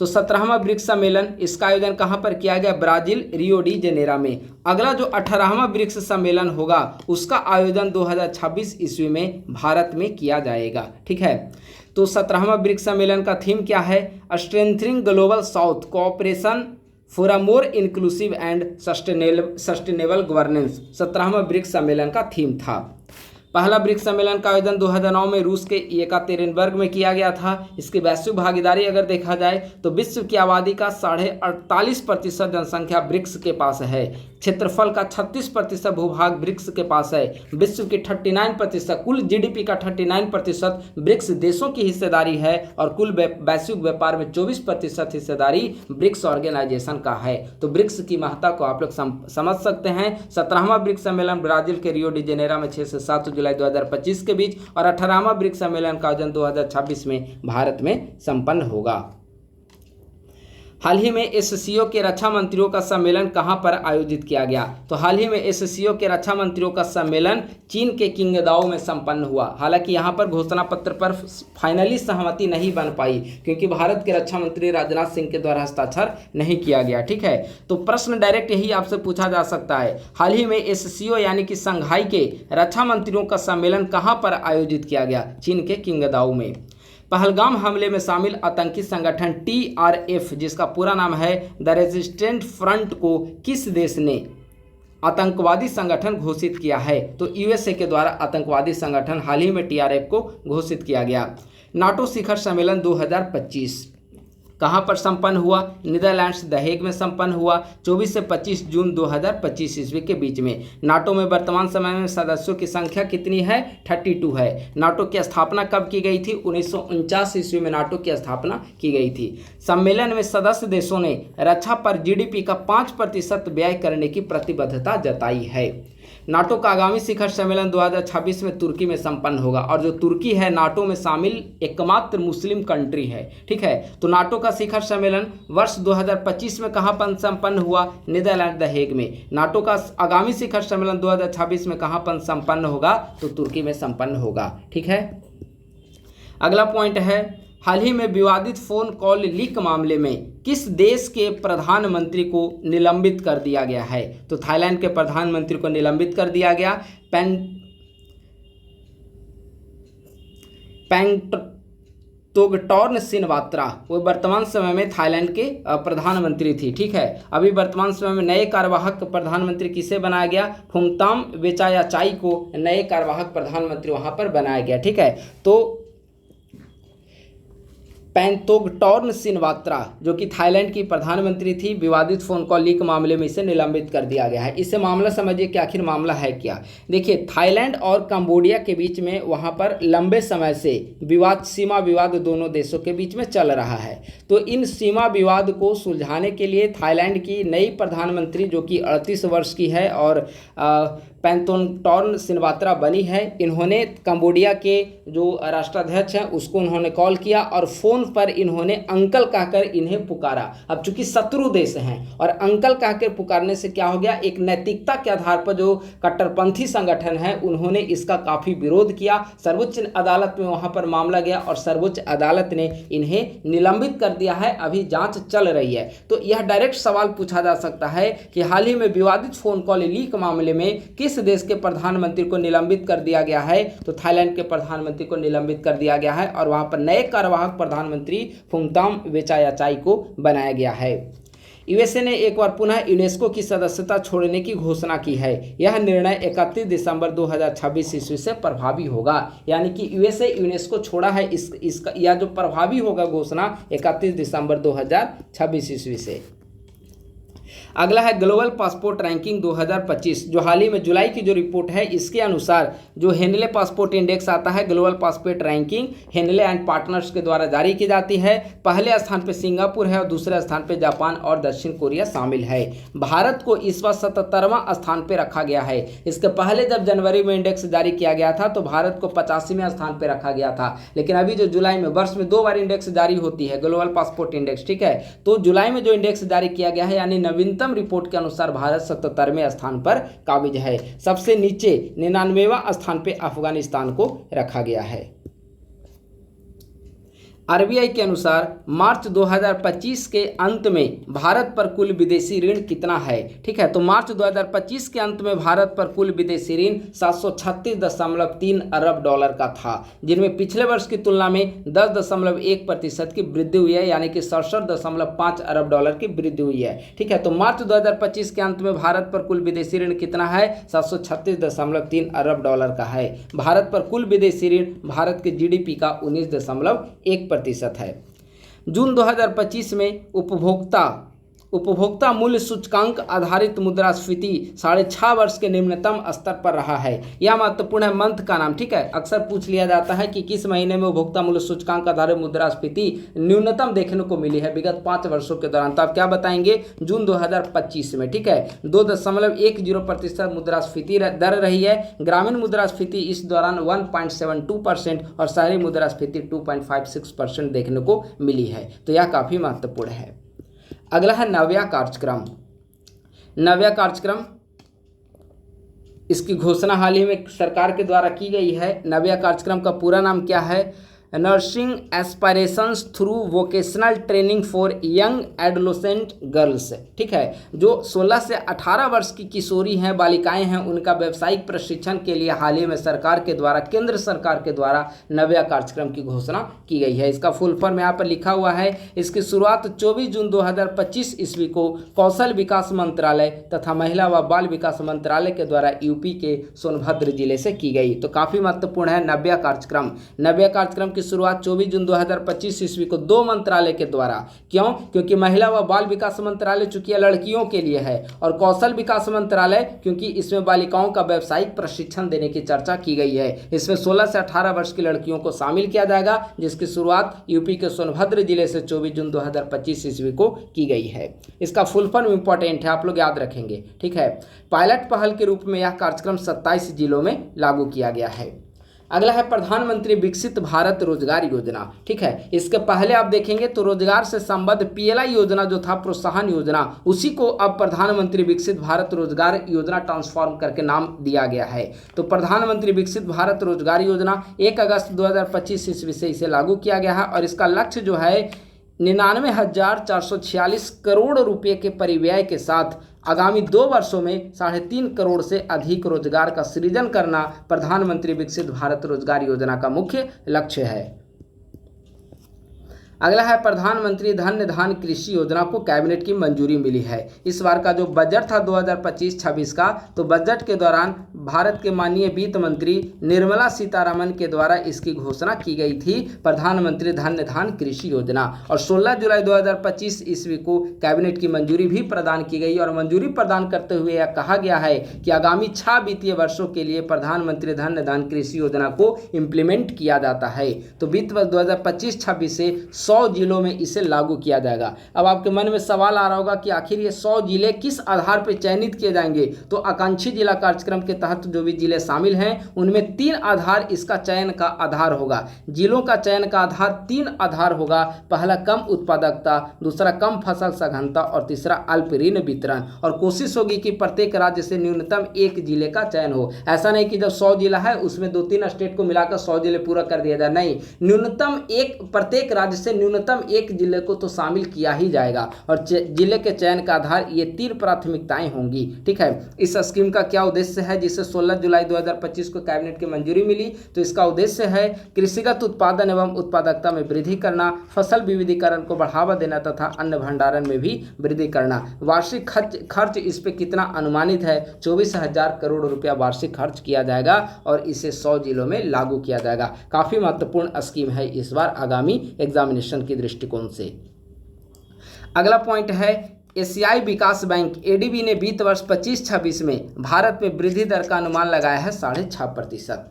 [SPEAKER 1] तो 17वां ब्रिक्स सम्मेलन, इसका आयोजन कहाँ पर किया गया? ब्राजील, रियो डी जेनेरो में। अगला जो 18वां ब्रिक्स सम्मेलन होगा उसका आयोजन 2026 ईस्वी में भारत में किया जाएगा। ठीक है, तो 17वां ब्रिक्स सम्मेलन का थीम क्या है? Strengthening global south cooperation for a more inclusive and sustainable governance 17वां ब्रिक्स सम्मेलन का थीम था। पहला ब्रिक्स सम्मेलन का आयोजन 2009 में रूस के येकातेरिनबर्ग में किया गया था। इसकी वैश्विक भागीदारी अगर देखा जाए तो विश्व की आबादी का 48.5% जनसंख्या ब्रिक्स के पास है। क्षेत्रफल का 36% भूभाग ब्रिक्स के पास है। विश्व की 39%, कुल जीडीपी का 39% ब्रिक्स देशों की हिस्सेदारी है और कुल वैश्विक व्यापार में 24% हिस्सेदारी ब्रिक्स ऑर्गेनाइजेशन का है। तो ब्रिक्स की महत्ता को आप लोग समझ सकते हैं। 17वां ब्रिक्स सम्मेलन ब्राजील के रियो डी जेनेरो में 6 से 7 जुलाई 2025 के बीच और 18वां ब्रिक्स सम्मेलन का आयोजन 2026 में भारत में संपन्न होगा। हाल ही में एससीओ के रक्षा मंत्रियों का सम्मेलन कहां पर आयोजित किया गया? तो हाल ही में एससीओ के रक्षा मंत्रियों का सम्मेलन चीन के किंगदाओ में संपन्न हुआ। हालांकि यहां पर घोषणा पत्र पर फाइनली सहमति नहीं बन पाई क्योंकि भारत के रक्षा मंत्री राजनाथ सिंह के द्वारा हस्ताक्षर नहीं किया गया। ठीक है, तो प्रश्न डायरेक्ट यही आपसे पूछा जा सकता है, हाल ही में एससीओ यानी कि संघाई के रक्षा मंत्रियों का सम्मेलन कहां पर आयोजित किया गया? चीन के किंगदाओ में। पहलगाम हमले में शामिल आतंकी संगठन TRF, जिसका पूरा नाम है द रेजिस्टेंट फ्रंट, को किस देश ने आतंकवादी संगठन घोषित किया है? तो यूएसए के द्वारा आतंकवादी संगठन हाल ही में TRF को घोषित किया गया। नाटो शिखर सम्मेलन 2025 कहाँ पर संपन्न हुआ? नीदरलैंड्स द हेग में संपन्न हुआ 24 से 25 जून 2025 ईस्वी के बीच में। नाटो में वर्तमान समय में सदस्यों की संख्या कितनी है? 32 है। नाटो की स्थापना कब की गई थी? 1949 ईस्वी में नाटो की स्थापना की गई थी। सम्मेलन में सदस्य देशों ने रक्षा पर जीडीपी का 5% व्यय करने की प्रतिबद्धता जताई है। नाटो का आगामी शिखर सम्मेलन 2026 में तुर्की में संपन्न होगा और जो तुर्की है नाटो में शामिल एकमात्र मुस्लिम कंट्री है। ठीक है, तो नाटो का शिखर सम्मेलन वर्ष 2025 में कहाँ पर संपन्न हुआ? नीदरलैंड द हेग में। नाटो का आगामी शिखर सम्मेलन 2026 में कहाँ पर संपन्न होगा? तो तुर्की में संपन्न होगा। ठीक है, अगला पॉइंट है, हाल ही में विवादित फोन कॉल लीक मामले में किस देश के प्रधानमंत्री को निलंबित कर दिया गया है? तो थाईलैंड के प्रधानमंत्री को निलंबित कर दिया गया। पेंगटोग्टोर्न शिनवात्रा, वो वर्तमान समय में थाईलैंड के प्रधानमंत्री थी। ठीक है, अभी वर्तमान समय में नए कार्यवाहक प्रधानमंत्री किसे बनाया गया? फुंगताम विचायाचाई को नए कार्यवाहक प्रधानमंत्री वहां पर बनाया गया। ठीक है, तो पेंगटोग्टोर्न शिनवात्रा जो कि थाईलैंड की प्रधानमंत्री थी, विवादित फोन कॉल लीक मामले में इसे निलंबित कर दिया गया है। इससे मामला समझिए कि आखिर मामला है क्या। देखिए, थाईलैंड और कंबोडिया के बीच में वहां पर लंबे समय से विवाद, सीमा विवाद दोनों देशों के बीच में चल रहा है। तो इन सीमा विवाद को सुलझाने के लिए थाईलैंड की नई प्रधानमंत्री जो कि 38 वर्ष की है और पेंगटोग्टोर्न शिनवात्रा बनी है, इन्होंने कंबोडिया के जो राष्ट्राध्यक्ष हैं उसको उन्होंने कॉल किया और फोन पर इन्होंने अंकल कहकर इन्हें पुकारा। अब चूंकि शत्रु देश हैं और अंकल कहकर पुकारने से क्या हो गया, एक नैतिकता के आधार पर जो कट्टरपंथी संगठन है उन्होंने इसका काफी विरोध किया। सर्वोच्च अदालत में वहां पर मामला गया और सर्वोच्च अदालत ने इन्हें निलंबित कर दिया है। अभी जांच चल रही है। तो यह डायरेक्ट सवाल पूछा जा सकता है कि हाल ही में विवादित फोन कॉल लीक मामले में किस देश के प्रधानमंत्री को निलंबित कर दिया गया है? तो थाईलैंड के प्रधानमंत्री को निलंबित कर दिया गया है और वहां पर नए कार्यवाहक प्रधानमंत्री फुंगताम विचायाचाई को बनाया गया है। यूएसए ने एक बार पुनः यूनेस्को की सदस्यता छोड़ने की घोषणा की है। यह निर्णय 31 दिसंबर 2026 ईस्वी से प्रभावी होगा। यानी कि यूएसए यूनेस्को छोड़ा है, इसका यह जो प्रभावी होगा घोषणा 31 दिसंबर 2026 ईस्वी से। अगला है ग्लोबल पासपोर्ट रैंकिंग 2025, जो हाल ही में जुलाई की जो रिपोर्ट है इसके अनुसार जो हेनले पासपोर्ट इंडेक्स आता है, global passport ranking Henley and Partners के द्वारा जारी की जाती है। पहले स्थान पे सिंगापुर है और दूसरे स्थान पे जापान और दक्षिण कोरिया शामिल है। भारत को इस बार 77वां स्थान पे रखा गया है। इसके पहले जब जनवरी में इंडेक्स जारी किया गया था तो भारत को 85वें स्थान पे रखा गया था, लेकिन अभी जो जुलाई में, वर्ष में 2 बार इंडेक्स जारी होती है ग्लोबल पासपोर्ट इंडेक्स। ठीक है, तो जुलाई में जो इंडेक्स जारी किया गया है यानी नवीनतम रिपोर्ट के अनुसार भारत 77वें स्थान पर काबिज है। सबसे नीचे 99वां स्थान पे अफगानिस्तान को रखा गया है। आरबीआई के अनुसार मार्च 2025 के अंत में भारत पर कुल विदेशी ऋण कितना है। ठीक है, तो मार्च 2025 के अंत में भारत पर कुल विदेशी ऋण 736.3 अरब डॉलर का था, जिनमें पिछले वर्ष की तुलना में 10.1% की वृद्धि हुई है, यानी कि 67.5 अरब डॉलर की वृद्धि हुई है। ठीक है, तो मार्च 2025 के अंत में भारत पर कुल विदेशी ऋण कितना है, 736.3 अरब डॉलर का है। भारत पर कुल विदेशी ऋण भारत के जीडीपी का 19.1% है। जून 2025 में उपभोक्ता मूल्य सूचकांक आधारित मुद्रास्फीति 6.5 वर्ष के निम्नतम स्तर पर रहा है। यह महत्वपूर्ण है मंथ का नाम। ठीक है, अक्सर पूछ लिया जाता है कि किस महीने में उपभोक्ता मूल्य सूचकांक आधारित मुद्रास्फीति न्यूनतम देखने को मिली है विगत 5 वर्षों के दौरान, तो आप क्या बताएंगे, जून 2025 में। ठीक है, 2.10% मुद्रास्फीति दर रही है। ग्रामीण मुद्रास्फीति इस दौरान 1.72% और शहरी मुद्रास्फीति 2.56% देखने को मिली है, तो यह काफ़ी महत्वपूर्ण है। अगला है नव्या कार्यक्रम। नव्या कार्यक्रम, इसकी घोषणा हाल ही में सरकार के द्वारा की गई है। नव्या कार्यक्रम का पूरा नाम क्या है, nursing aspirations through vocational training for young adolescent girls. ठीक है, जो 16 से 18 वर्ष की किशोरी हैं, बालिकाएं हैं, उनका व्यावसायिक प्रशिक्षण के लिए हाल ही में सरकार के द्वारा, केंद्र सरकार के द्वारा नव्या कार्यक्रम की घोषणा की गई है। इसका फुल फॉर्म यहाँ पर लिखा हुआ है। इसकी शुरुआत 24 जून 2025 ईस्वी को कौशल विकास मंत्रालय तथा महिला व बाल विकास मंत्रालय के द्वारा यूपी के सोनभद्र जिले से की गई, तो काफ़ी महत्वपूर्ण है नव्या कार्यक्रम। नव्या कार्यक्रम की शुरुआत 24 जून 2025 ईस्वी को 2 मंत्रालय के द्वारा, क्यों, क्योंकि महिला व बाल विकास मंत्रालय चूंकि यह लड़कियों के लिए है, और कौशल विकास मंत्रालय क्योंकि इसमें बालिकाओं का व्यावसायिक प्रशिक्षण देने की चर्चा की गई है। इसमें 16 से 18 वर्ष की लड़कियों को शामिल किया जाएगा, जिसकी शुरुआत यूपी के सोनभद्र जिले से 24 जून 2025 ईस्वी को की गई है। इसका फुल फॉर्म इंपॉर्टेंट है, आप लोग याद रखेंगे। ठीक है, पायलट पहल के रूप में यह कार्यक्रम 27 जिलों में लागू किया गया है। अगला है प्रधानमंत्री विकसित भारत रोजगार योजना। ठीक है, इसके पहले आप देखेंगे तो रोजगार से संबद्ध पीएलआई योजना जो था, प्रोत्साहन योजना, उसी को अब प्रधानमंत्री विकसित भारत रोजगार योजना ट्रांसफॉर्म करके नाम दिया गया है। तो प्रधानमंत्री विकसित भारत रोजगार योजना 1 अगस्त 2025 ईस्वी से इसे लागू किया गया है, और इसका लक्ष्य जो है 99,446 करोड़ रुपए के परिव्यय के साथ आगामी 2 वर्षों में 3.5 करोड़ से अधिक रोजगार का सृजन करना प्रधानमंत्री विकसित भारत रोजगार योजना का मुख्य लक्ष्य है। अगला है प्रधानमंत्री धन्य धान कृषि योजना को कैबिनेट की मंजूरी मिली है। इस बार का जो बजट था 2025-26 का, तो बजट के दौरान भारत के माननीय वित्त मंत्री निर्मला सीतारमण के द्वारा इसकी घोषणा की गई थी, प्रधानमंत्री धन्य धान कृषि योजना, और 16 जुलाई 2025 ईस्वी को कैबिनेट की मंजूरी भी प्रदान की गई। और मंजूरी प्रदान करते हुए यह कहा गया है कि आगामी 6 वित्तीय वर्षों के लिए प्रधानमंत्री धन्य धान कृषि योजना को इम्प्लीमेंट किया जाता है। तो वित्त वर्ष 2025-26 से 100 जिलों में इसे लागू किया जाएगा। अब आपके मन में सवाल आ रहा होगा कि आखिर ये 100 जिले किस आधार पर चयनित किए जाएंगे। तो आकांक्षी जिला कार्यक्रम के तहत जो भी जिले शामिल हैं, उनमें 3 आधार इसका चयन का आधार होगा। जिलों का चयन का आधार 3 आधार होगा। पहला कम उत्पादकता, दूसरा कम फसल सघनता, और तीसरा अल्प ऋण वितरण। और कोशिश होगी कि प्रत्येक राज्य से न्यूनतम 1 जिले का चयन हो। ऐसा नहीं कि जब 100 जिला है उसमें 2-3 स्टेट को मिलाकर 100 जिले पूरा कर दिया जाए, नहीं, न्यूनतम प्रत्येक राज्य से न्यूनतम 1 जिले को तो शामिल किया ही जाएगा। और जिले के चयन का आधार ये 3 प्राथमिकताएं होंगी। ठीक है, इस स्कीम का क्या उद्देश्य है, जिसे 16 जुलाई 2025 को कैबिनेट की मंजूरी मिली। तो इसका उद्देश्य है कृषिगत उत्पादन एवं उत्पादकता में वृद्धि करना, फसल विविधीकरण को बढ़ावा देना तथा अन्न भंडारण में भी वृद्धि करना। वार्षिक खर्च इस पे कितना अनुमानित है, 24,000 करोड़ रुपया वार्षिक खर्च किया जाएगा, और इसे 100 जिलों में लागू किया जाएगा। काफ़ी महत्वपूर्ण स्कीम है इस बार आगामी एग्जामिनेशन की दृष्टिकोण से। अगला पॉइंट है एशियाई विकास बैंक एडीबी ने वित्त वर्ष 25-26 में भारत में वृद्धि दर का अनुमान लगाया है 6.5%।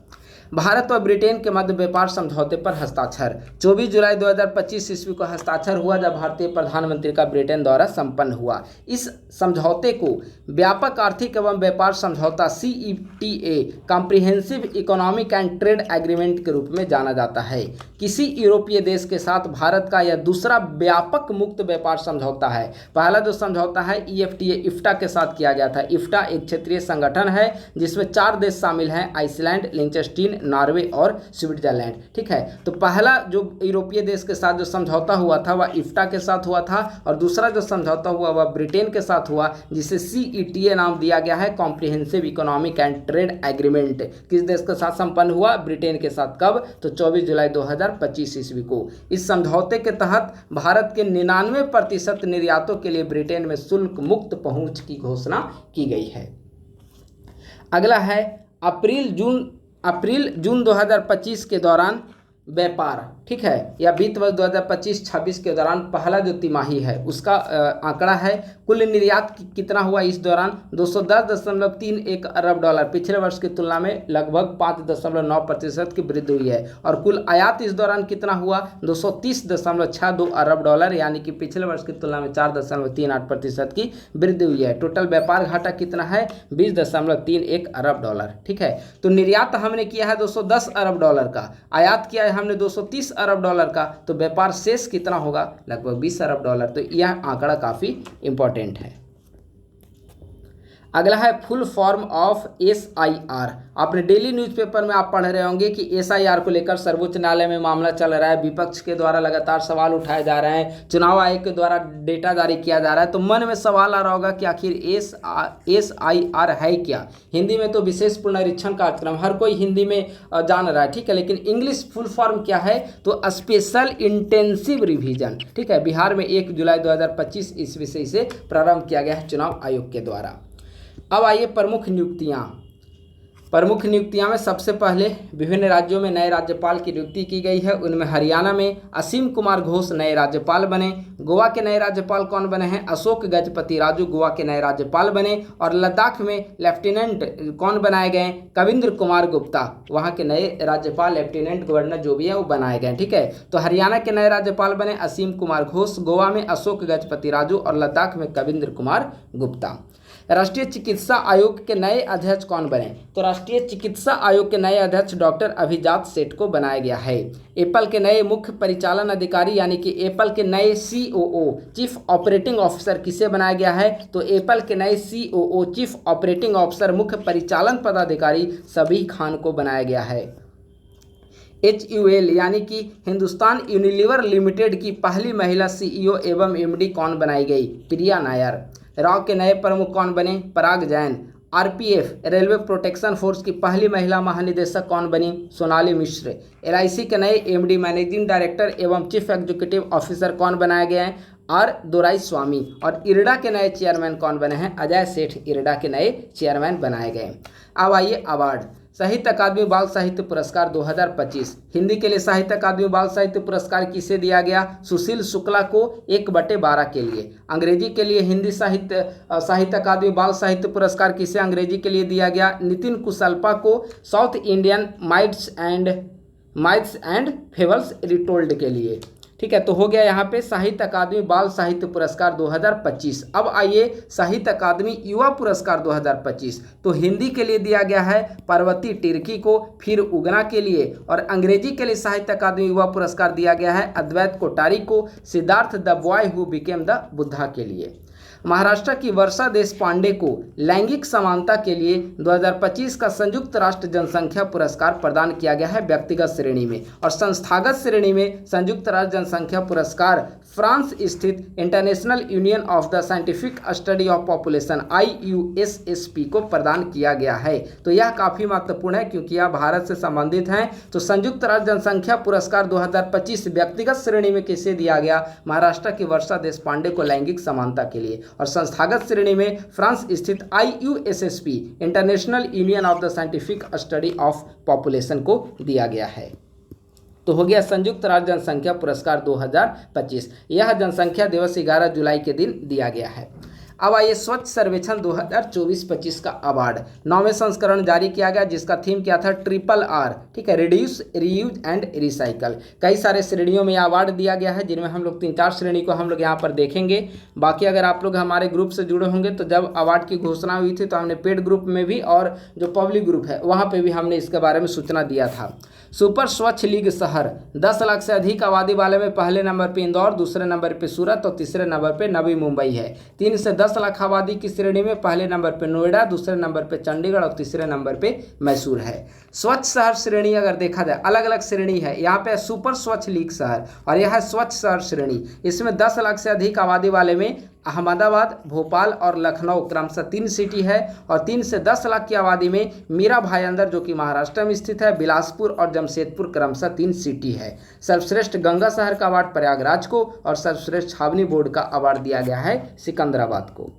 [SPEAKER 1] भारत और ब्रिटेन के मध्य व्यापार समझौते पर हस्ताक्षर 24 जुलाई 2025 ईस्वी को हस्ताक्षर हुआ, जब भारतीय प्रधानमंत्री का ब्रिटेन दौरा संपन्न हुआ। इस समझौते को व्यापक आर्थिक एवं व्यापार समझौता CETA comprehensive economic and trade agreement के रूप में जाना जाता है। किसी यूरोपीय देश के साथ भारत का यह दूसरा व्यापक मुक्त व्यापार समझौता है। पहला जो समझौता है EFTA इफ्टा के साथ किया गया था। इफ्टा एक क्षेत्रीय संगठन है जिसमें 4 देश शामिल हैं, आइसलैंड, लिंचेस्टीन, नॉर्वे और स्विट्जरलैंड। ठीक है, तो पहला जो यूरोपीय देश के साथ जो समझौता हुआ था वह इफ्टा के साथ हुआ था, और दूसरा जो समझौता हुआ वह ब्रिटेन के साथ हुआ, जिसे CETA नाम दिया गया है, comprehensive economic and trade agreement. किस देश के साथ संपन्न हुआ? ब्रिटेन के साथ। कब? तो 24 जुलाई 2025 ईस्वी को। इस समझौते के तहत भारत के 99% निर्यातों के लिए ब्रिटेन में शुल्क मुक्त पहुंच की घोषणा की गई है। अगला है अप्रैल जून 2025 के दौरान व्यापार। ठीक है, या वित्त वर्ष 2025-26 के दौरान पहला जो तिमाही है उसका आंकड़ा है। कुल निर्यात कितना हुआ इस दौरान? 210.31 अरब डॉलर, पिछले वर्ष की तुलना में लगभग 5.9% की वृद्धि हुई है। और कुल आयात इस दौरान कितना हुआ? 230.62 अरब डॉलर, यानी कि पिछले वर्ष की तुलना में 4.38% की वृद्धि हुई है। टोटल व्यापार घाटा कितना है? 20.31 अरब डॉलर। ठीक है, तो निर्यात हमने किया है 210 अरब डॉलर का, आयात किया है हमने 230 अरब डॉलर का, तो व्यापार शेष कितना होगा? लगभग 20 अरब डॉलर। तो यह आंकड़ा काफ़ी इंपॉर्टेंट है। अगला है फुल फॉर्म ऑफ SIR। आपने डेली न्यूज़पेपर में आप पढ़ रहे होंगे कि SIR को लेकर सर्वोच्च न्यायालय में मामला चल रहा है, विपक्ष के द्वारा लगातार सवाल उठाए जा रहे हैं, चुनाव आयोग के द्वारा डेटा जारी किया जा रहा है। तो मन में सवाल आ रहा होगा कि आखिर SIR है क्या? हिंदी में तो विशेष पुनरीक्षण कार्यक्रम हर कोई हिंदी में जान रहा है। ठीक है, लेकिन इंग्लिश फुल फॉर्म क्या है? तो स्पेशल इंटेंसिव रिवीजन। ठीक है, बिहार में 1 जुलाई 2025 ईस्वी से इसे प्रारंभ किया गया है चुनाव आयोग के द्वारा। अब आइए प्रमुख नियुक्तियां में सबसे पहले विभिन्न राज्यों में नए राज्यपाल की नियुक्ति की गई है। उनमें हरियाणा में असीम कुमार घोष नए राज्यपाल बने। गोवा के नए राज्यपाल कौन बने हैं? अशोक गजपति राजू गोवा के नए राज्यपाल बने। और लद्दाख में लेफ्टिनेंट कौन बनाए गए? कविंद्र कुमार गुप्ता वहाँ के नए राज्यपाल, लेफ्टिनेंट गवर्नर जो भी है वो बनाए गए। ठीक है, तो हरियाणा के नए राज्यपाल बने असीम कुमार घोष, गोवा में अशोक गजपति राजू और लद्दाख में कविंद्र कुमार गुप्ता। राष्ट्रीय चिकित्सा आयोग के नए अध्यक्ष कौन बने? तो राष्ट्रीय चिकित्सा आयोग के नए अध्यक्ष डॉक्टर अभिजात सेठ को बनाया गया है। एप्पल के नए मुख्य परिचालन अधिकारी यानी कि एप्पल के नए COO चीफ ऑपरेटिंग ऑफिसर किसे बनाया गया है? तो एप्पल के नए COO चीफ ऑपरेटिंग ऑफिसर मुख्य परिचालन पदाधिकारी सबीह खान को बनाया गया है। HUL यानी कि हिंदुस्तान यूनिलीवर लिमिटेड की पहली महिला CEO एवं MD कौन बनाई गई? प्रिया नायर। राव के नए प्रमुख कौन बने? Parag Jain. RPF railway protection force की पहली महिला महानिदेशक कौन बनी? सोनाली मिश्र। LIC के नए MD मैनेजिंग डायरेक्टर एवं चीफ एग्जीक्यूटिव ऑफिसर कौन बनाए गए हैं? R दोराईस्वामी। और इरडा के नए चेयरमैन कौन बने हैं? अजय सेठ इरडा के नए चेयरमैन बनाए गए। अब आइए अवार्ड। साहित्य अकादमी बाल साहित्य पुरस्कार 2025। हिंदी के लिए साहित्य अकादमी बाल साहित्य पुरस्कार किसे दिया गया? सुशील शुक्ला को 1/12 के लिए। अंग्रेजी के लिए हिंदी साहित्य अकादमी बाल साहित्य पुरस्कार किसे अंग्रेजी के लिए दिया गया? नितिन कुशलपा को South Indian myths and fables retold के लिए। ठीक है, तो हो गया यहाँ पे साहित्य अकादमी बाल साहित्य पुरस्कार 2025। अब आइए साहित्य अकादमी युवा पुरस्कार 2025। तो हिंदी के लिए दिया गया है पार्वती तिर्की को, फिर उगना के लिए, और अंग्रेजी के लिए साहित्य अकादमी युवा पुरस्कार दिया गया है अद्वैत कोठारी को, Siddharth the boy who became the Buddha के लिए। महाराष्ट्र की वर्षा देशपांडे को लैंगिक समानता के लिए 2025 का संयुक्त राष्ट्र जनसंख्या पुरस्कार प्रदान किया गया है व्यक्तिगत श्रेणी में। और संस्थागत श्रेणी में संयुक्त राष्ट्र जनसंख्या पुरस्कार फ्रांस स्थित international union of the scientific study of population IUSSP को प्रदान किया गया है। तो यह काफ़ी महत्वपूर्ण है क्योंकि यह भारत से संबंधित है। तो संयुक्त राष्ट्र जनसंख्या पुरस्कार 2025 व्यक्तिगत श्रेणी में किसे दिया गया? महाराष्ट्र की वर्षा देशपांडे को लैंगिक समानता के लिए। और संस्थागत श्रेणी में फ्रांस स्थित IUSSP international union of the scientific study of population को दिया गया है। तो हो गया संयुक्त राष्ट्र जनसंख्या पुरस्कार 2025। यह जनसंख्या दिवस 11 जुलाई के दिन दिया गया है। अब आइए स्वच्छ सर्वेक्षण 2024-25 का अवार्ड 9वें संस्करण जारी किया गया, जिसका थीम क्या था? RRR। ठीक है, रिड्यूस, रीयूज एंड रिसाइकल। कई सारे श्रेणियों में यह अवार्ड दिया गया है, जिनमें हम लोग 3-4 श्रेणी को हम लोग यहाँ पर देखेंगे। बाकी अगर आप लोग हमारे ग्रुप से जुड़े होंगे तो जब अवार्ड की घोषणा हुई थी तो हमने पेड ग्रुप में भी और जो पब्लिक ग्रुप है वहाँ पर भी हमने इसके बारे में सूचना दिया था। सुपर स्वच्छ लीग शहर 10 लाख से अधिक आबादी वाले में पहले नंबर पे इंदौर, दूसरे नंबर पे सूरत और तीसरे नंबर पे नवी मुंबई है। 3 से 10 लाख आबादी की श्रेणी में पहले नंबर पे नोएडा, दूसरे नंबर पे चंडीगढ़ और तीसरे नंबर पे मैसूर है। स्वच्छ शहर श्रेणी अगर देखा जाए, अलग अलग श्रेणी है। यहाँ पे सुपर स्वच्छ लीग शहर और यह है स्वच्छ शहर श्रेणी। इसमें 10 लाख से अधिक आबादी वाले में अहमदाबाद, भोपाल और लखनऊ क्रमशः 3 सिटी है और 3 से 10 लाख की आबादी में मीरा भाईंदर जो कि महाराष्ट्र में स्थित है, बिलासपुर और जमशेदपुर क्रमशः 3 सिटी है। सर्वश्रेष्ठ गंगा शहर का अवार्ड प्रयागराज को और सर्वश्रेष्ठ छावनी बोर्ड का अवार्ड दिया गया है सिकंदराबाद को।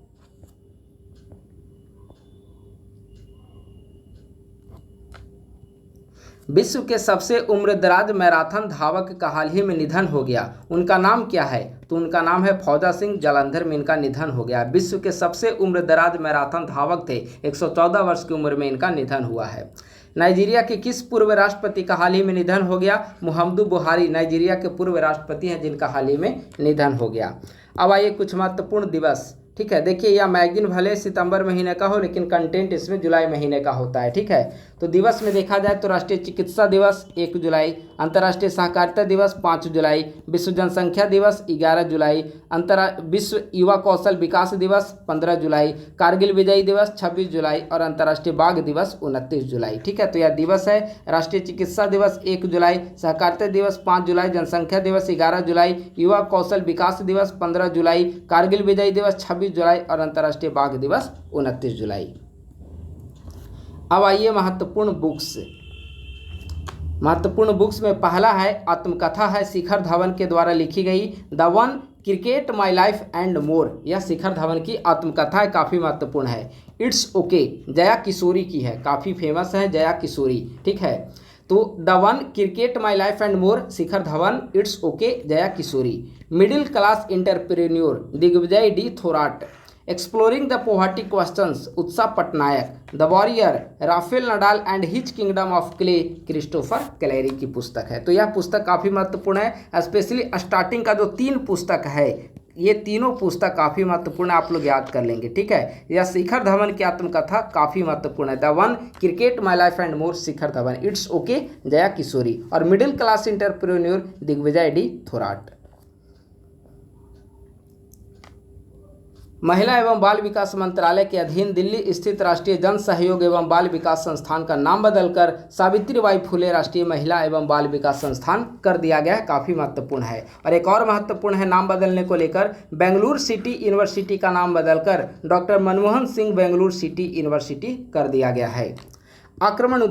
[SPEAKER 1] विश्व के सबसे उम्रदराज मैराथन धावक का हाल ही में निधन हो गया, उनका नाम क्या है? तो उनका नाम है फौजा सिंह। जालंधर में इनका निधन हो गया। विश्व के सबसे उम्रदराज मैराथन धावक थे, 114 वर्ष की उम्र में इनका निधन हुआ है। नाइजीरिया के किस पूर्व राष्ट्रपति का हाल ही में निधन हो गया? मुहम्मदू बुहारी नाइजीरिया के पूर्व राष्ट्रपति हैं जिनका हाल ही में निधन हो गया। अब आइए कुछ महत्वपूर्ण दिवस। ठीक है, देखिए यह मैगजीन भले सितंबर महीने का हो लेकिन कंटेंट इसमें जुलाई महीने का होता है। ठीक है, तो दिवस में देखा जाए तो राष्ट्रीय चिकित्सा दिवस 1 जुलाई, अंतर्राष्ट्रीय सहकारिता दिवस 5 जुलाई, विश्व जनसंख्या दिवस 11 जुलाई, विश्व युवा कौशल विकास दिवस 15 जुलाई, कारगिल विजय दिवस 26 जुलाई और अंतर्राष्ट्रीय बाघ दिवस 29 जुलाई। ठीक है, तो यह दिवस है। राष्ट्रीय चिकित्सा दिवस 1 जुलाई, सहकारिता दिवस 5 जुलाई, जनसंख्या दिवस 11 जुलाई, युवा कौशल विकास दिवस 15 जुलाई, कारगिल विजय दिवस 26 जुलाई और अंतर्राष्ट्रीय बाघ दिवस 29 जुलाई। अब आइए महत्वपूर्ण बुक्स में पहला है आत्मकथा है शिखर धवन के द्वारा लिखी गई the one cricket my life and मोर। यह शिखर धवन की आत्मकथा है, काफ़ी महत्वपूर्ण है। इट्स ओके जया किशोरी की है, काफ़ी फेमस है जया किशोरी। ठीक है, तो the one cricket my life and more Shikhar Dhawan, it's okay Jaya Kishori. Middle class entrepreneur Digvijay D Thorat. Exploring the poverty questions Utsa Patnaik. The warrior Rafael Nadal and his kingdom of clay Christopher Clarey की पुस्तक है। तो यह पुस्तक काफ़ी महत्वपूर्ण है, स्पेशली स्टार्टिंग का जो 3 पुस्तक है, ये तीनों पुस्तक काफ़ी महत्वपूर्ण है, आप लोग याद कर लेंगे। ठीक है, यह शिखर धवन की आत्मकथा काफ़ी महत्वपूर्ण है। The one cricket my life and more Shikhar Dhawan, it's okay Jaya Kishori और middle class entrepreneur Digvijay D Thorat. महिला एवं बाल विकास मंत्रालय के अधीन दिल्ली स्थित राष्ट्रीय जन सहयोग एवं बाल विकास संस्थान का नाम बदलकर सावित्रीबाई फुले राष्ट्रीय महिला एवं बाल विकास संस्थान कर दिया गया है, काफ़ी महत्वपूर्ण है। और एक और महत्वपूर्ण है नाम बदलने को लेकर, बेंगलुरु सिटी यूनिवर्सिटी का नाम बदलकर doctor Manmohan Singh Bengaluru city university कर दिया गया है। आक्रमण